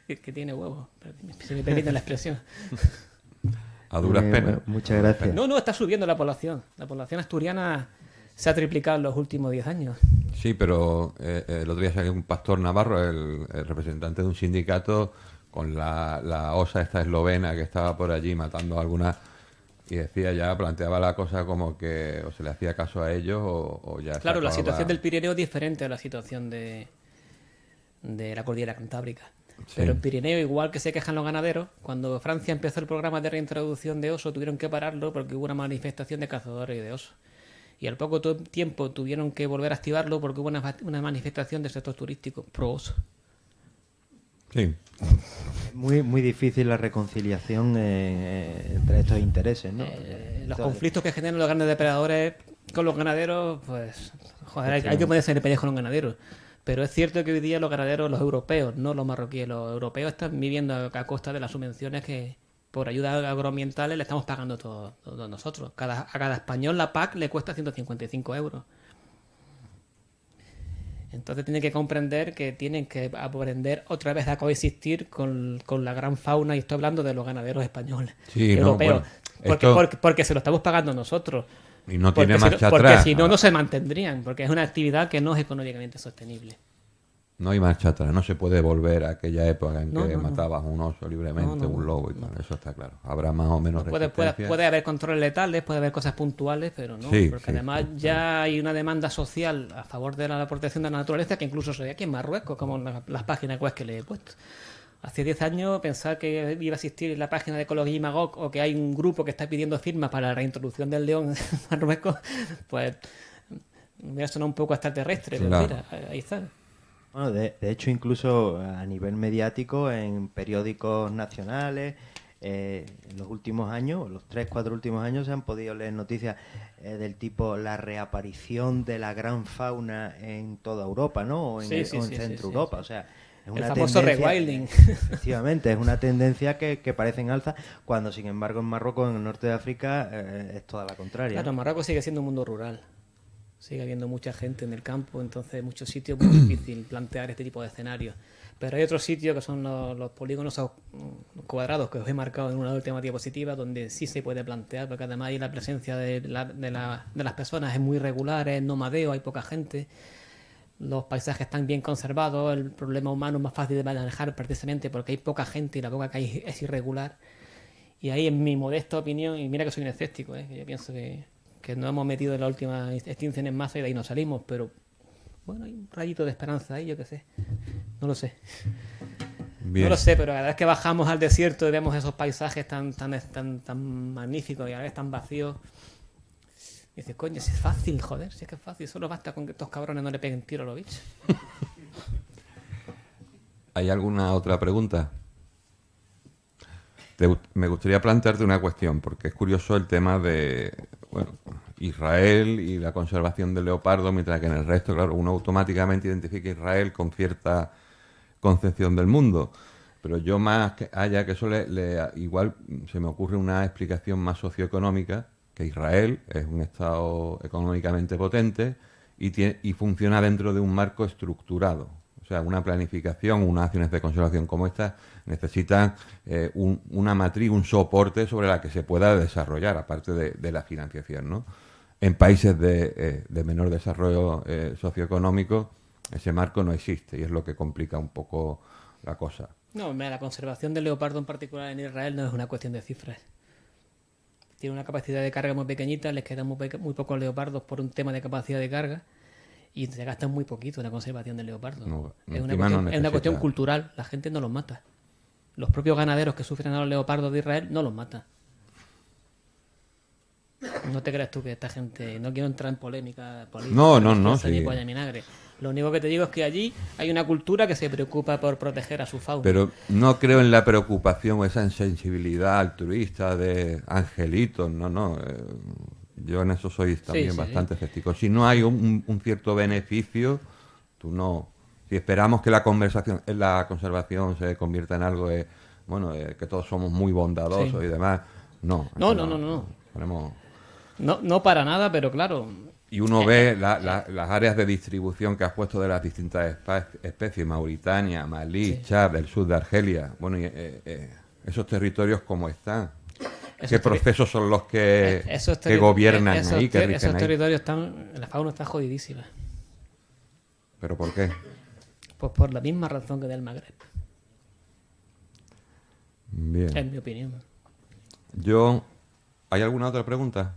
que tiene huevos, si me permiten la expresión. A duras penas. Bueno, muchas gracias. No, está subiendo la población. La población asturiana se ha triplicado en los últimos 10 años. Sí, pero el otro día salió un pastor navarro, el representante de un sindicato, con la osa esta eslovena que estaba por allí matando a algunas, y planteaba la cosa como que o se le hacía caso a ellos o ya... Claro, la situación del Pirineo es diferente a la situación de la cordillera cantábrica. Sí. Pero en Pirineo, igual que se quejan los ganaderos, cuando Francia empezó el programa de reintroducción de oso, tuvieron que pararlo porque hubo una manifestación de cazadores y de osos. Y al poco tiempo tuvieron que volver a activarlo porque hubo una manifestación del sector turístico pro oso. Sí. Muy, muy difícil la reconciliación entre estos intereses, ¿no? Los conflictos que generan los grandes depredadores con los ganaderos, pues, joder, hay que ponerse en el pellejo con los ganaderos. Pero es cierto que hoy día los ganaderos, los europeos, no los marroquíes, los europeos están viviendo a costa de las subvenciones que por ayudas agroambientales le estamos pagando todos nosotros. A cada español la PAC le cuesta 155 euros. Entonces tienen que comprender que tienen que aprender otra vez a coexistir con la gran fauna, y estoy hablando de los ganaderos españoles, Sí, europeos, no, bueno, porque se lo estamos pagando nosotros. y no tiene marcha Porque atrás. si no, no se mantendrían, porque es una actividad que no es económicamente sostenible. No hay marcha atrás, no se puede volver a aquella época en No, que no, no. matabas un oso libremente, No, un lobo y tal, eso está claro. Habrá más o menos Puede resistencia. haber controles letales, puede haber cosas puntuales, pero no, Sí, porque sí, además sí, ya hay una demanda social a favor de la protección de la naturaleza que incluso se ve aquí en Marruecos, como en las páginas web que le he puesto. Hace 10 años pensar que iba a existir la página de Ecología y Magog, o que hay un grupo que está pidiendo firmas para la reintroducción del león en Marruecos, pues me hubiera sonado un poco extraterrestre, pero Claro. mira, ahí está. Bueno, de hecho, incluso a nivel mediático, en periódicos nacionales, en los últimos años, los 3, 4 últimos años, se han podido leer noticias del tipo la reaparición de la gran fauna en toda Europa, ¿no? O en, Sí, el- sí, o en sí, Centro sí, Europa. sí. O sea, es El una famoso tendencia. rewilding. Efectivamente, es una tendencia que parece en alza, cuando sin embargo en Marruecos, en el norte de África, es toda la contraria. Claro, Marruecos sigue siendo un mundo rural. Sigue habiendo mucha gente en el campo, entonces en muchos sitios es muy difícil plantear este tipo de escenarios. Pero hay otros sitios que son los polígonos cuadrados que os he marcado en una última diapositiva, donde sí se puede plantear, porque además ahí la presencia de las personas es muy regular, es nomadeo, hay poca gente, los paisajes están bien conservados, el problema humano es más fácil de manejar precisamente porque hay poca gente y la poca que hay es irregular. Y ahí, en mi modesta opinión, y mira que soy un escéptico, que yo pienso que nos hemos metido en la última extinción en masa y de ahí no salimos, pero bueno, hay un rayito de esperanza ahí, yo qué sé. No lo sé. Bien. No lo sé, pero cada vez que bajamos al desierto y vemos esos paisajes tan magníficos y a la vez tan vacíos, dices, coño, si es fácil, joder, si es que es fácil, solo basta con que estos cabrones no le peguen tiro a los bichos. ¿Hay alguna otra pregunta? Me gustaría plantearte una cuestión, porque es curioso el tema de Israel y la conservación del leopardo, mientras que en el resto, claro, uno automáticamente identifica a Israel con cierta concepción del mundo. Pero yo más que allá que eso igual se me ocurre una explicación más socioeconómica, que Israel es un estado económicamente potente y funciona dentro de un marco estructurado. O sea, una planificación, unas acciones de conservación como esta necesitan una matriz, un soporte sobre la que se pueda desarrollar, aparte de la financiación, ¿no? En países de menor desarrollo socioeconómico, ese marco no existe y es lo que complica un poco la cosa. No, mira, la conservación del leopardo en particular en Israel no es una cuestión de cifras. Tiene una capacidad de carga muy pequeñita, les quedan muy pocos leopardos por un tema de capacidad de carga y se gasta muy poquito en la conservación del leopardo. No, es encima no es una necesita. cuestión cultural, la gente no los mata. Los propios ganaderos que sufren a los leopardos de Israel no los matan. No te creas tú que esta gente... No quiero entrar en polémica política. No, Ni sí. polla ni vinagre. Lo único que te digo es que allí hay una cultura que se preocupa por proteger a su fauna. Pero no creo en la preocupación o esa insensibilidad altruista de angelitos, no. Yo en eso soy también bastante escéptico. Si no hay un cierto beneficio, tú no... Si esperamos que la conservación se convierta en algo que todos somos muy bondadosos y demás, no. Ponemos... No para nada, pero claro... Y uno ve las áreas de distribución que has puesto de las distintas especies, Mauritania, Malí, Chad, el sur de Argelia. Bueno, esos territorios, ¿cómo están? ¿Qué procesos son los que gobiernan ahí, que rigen esos ahí? territorios la fauna está jodidísima. ¿Pero por qué? Pues por la misma razón que del Magreb. Bien. Es mi opinión. ¿Hay alguna otra pregunta?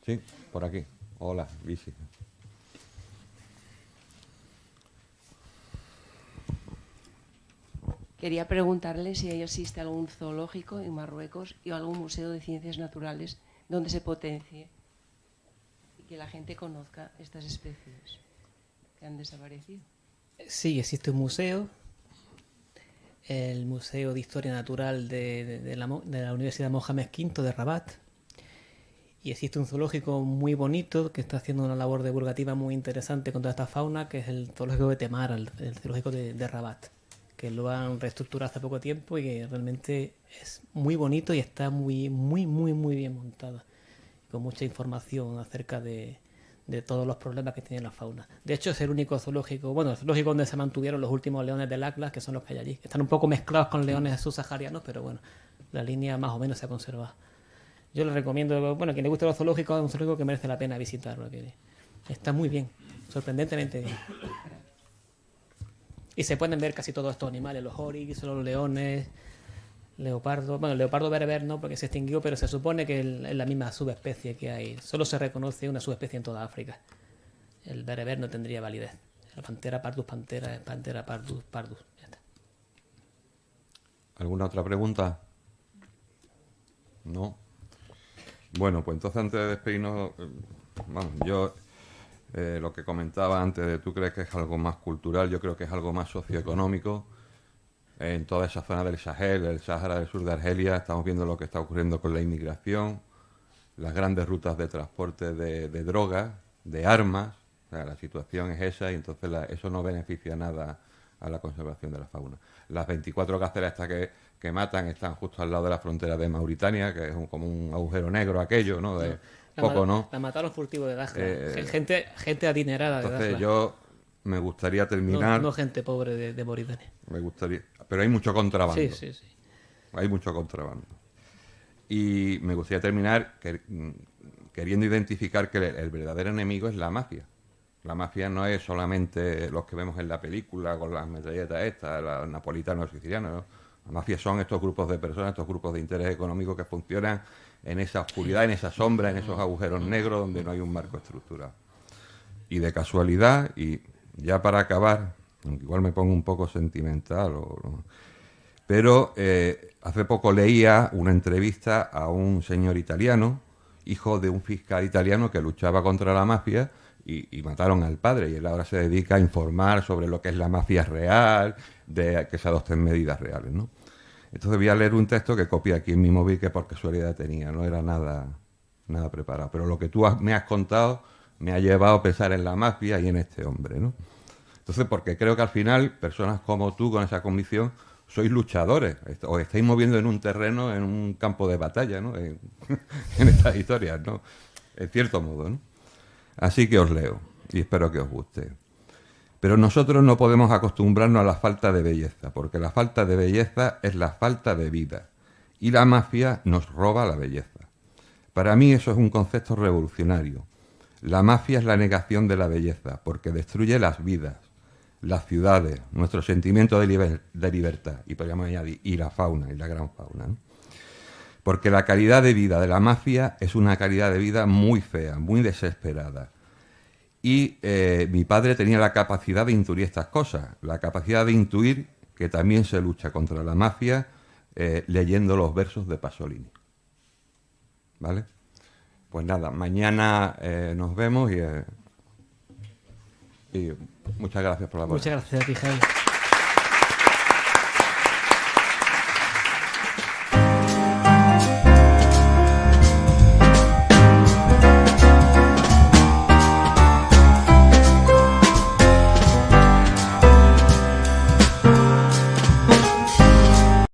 Sí, por aquí. Hola, Visi. Quería preguntarle si existe algún zoológico en Marruecos y algún museo de ciencias naturales donde se potencie y que la gente conozca estas especies que han desaparecido. Sí, existe un museo, el Museo de Historia Natural de la Universidad Mohamed V de Rabat, y existe un zoológico muy bonito que está haciendo una labor divulgativa muy interesante con toda esta fauna, que es el zoológico de Temara, el zoológico de Rabat, que lo han reestructurado hace poco tiempo y que realmente es muy bonito y está muy bien montado, con mucha información acerca de todos los problemas que tiene la fauna. De hecho, es el único zoológico, bueno, el zoológico donde se mantuvieron los últimos leones del Atlas, que son los que hay allí. Están un poco mezclados con leones subsaharianos, pero bueno, la línea más o menos se ha conservado. Yo les recomiendo, bueno, a quien le guste los zoológicos, es un zoológico que merece la pena visitarlo, que está muy bien, sorprendentemente bien. Y se pueden ver casi todos estos animales, los oryx, los leones, leopardo. Bueno, el leopardo bereber no, porque se extinguió, pero se supone que es la misma subespecie que hay. Solo se reconoce una subespecie en toda África. El bereber no tendría validez. La pantera pardus pantera es pantera pardus pardus. Ya está. ¿Alguna otra pregunta? No. Bueno, pues entonces antes de despedirnos, vamos, yo lo que comentaba antes de tú crees que es algo más cultural, yo creo que es algo más socioeconómico. En toda esa zona del Sahel, el Sáhara del sur de Argelia, estamos viendo lo que está ocurriendo con la inmigración, las grandes rutas de transporte de drogas, de armas. O sea, la situación es esa y entonces eso no beneficia nada a la conservación de la fauna. Las 24 gacelas estas que matan están justo al lado de la frontera de Mauritania, que es como un agujero negro aquello, ¿no? De poco, ¿no? La mataron furtivo de Dakhla. Gente adinerada de Entonces Dakhla. yo me gustaría terminar... No gente pobre de Mauritania. Me gustaría... Pero hay mucho contrabando. Sí. Hay mucho contrabando. Y me gustaría terminar queriendo identificar que el verdadero enemigo es la mafia. La mafia no es solamente los que vemos en la película con las metralletas estas, los napolitanos sicilianos, ¿no? La mafia son estos grupos de personas, estos grupos de interés económico que funcionan en esa oscuridad, en esa sombra, en esos agujeros negros donde no hay un marco estructurado. Y de casualidad, y ya para acabar, aunque igual me pongo un poco sentimental, pero hace poco leía una entrevista a un señor italiano, hijo de un fiscal italiano que luchaba contra la mafia y mataron al padre, y él ahora se dedica a informar sobre lo que es la mafia real, de que se adopten medidas reales, ¿no? Entonces voy a leer un texto que copié aquí en mi móvil, que por casualidad tenía, no era nada preparado, pero lo que tú me has contado me ha llevado a pensar en la mafia y en este hombre, ¿no? Entonces, porque creo que al final, personas como tú, con esa convicción, sois luchadores, os estáis moviendo en un terreno, en un campo de batalla, ¿no? En estas historias, ¿no? En cierto modo, ¿no? Así que os leo, y espero que os guste. Pero nosotros no podemos acostumbrarnos a la falta de belleza, porque la falta de belleza es la falta de vida, y la mafia nos roba la belleza. Para mí eso es un concepto revolucionario. La mafia es la negación de la belleza, porque destruye las vidas, las ciudades, nuestro sentimiento de libertad, y podríamos añadir, y la fauna, y la gran fauna, ¿no? Porque la calidad de vida de la mafia es una calidad de vida muy fea, muy desesperada. Y mi padre tenía la capacidad de intuir estas cosas, la capacidad de intuir que también se lucha contra la mafia leyendo los versos de Pasolini. ¿Vale? Pues nada, mañana nos vemos y muchas gracias por la palabra. Muchas gracias a ti, Javi.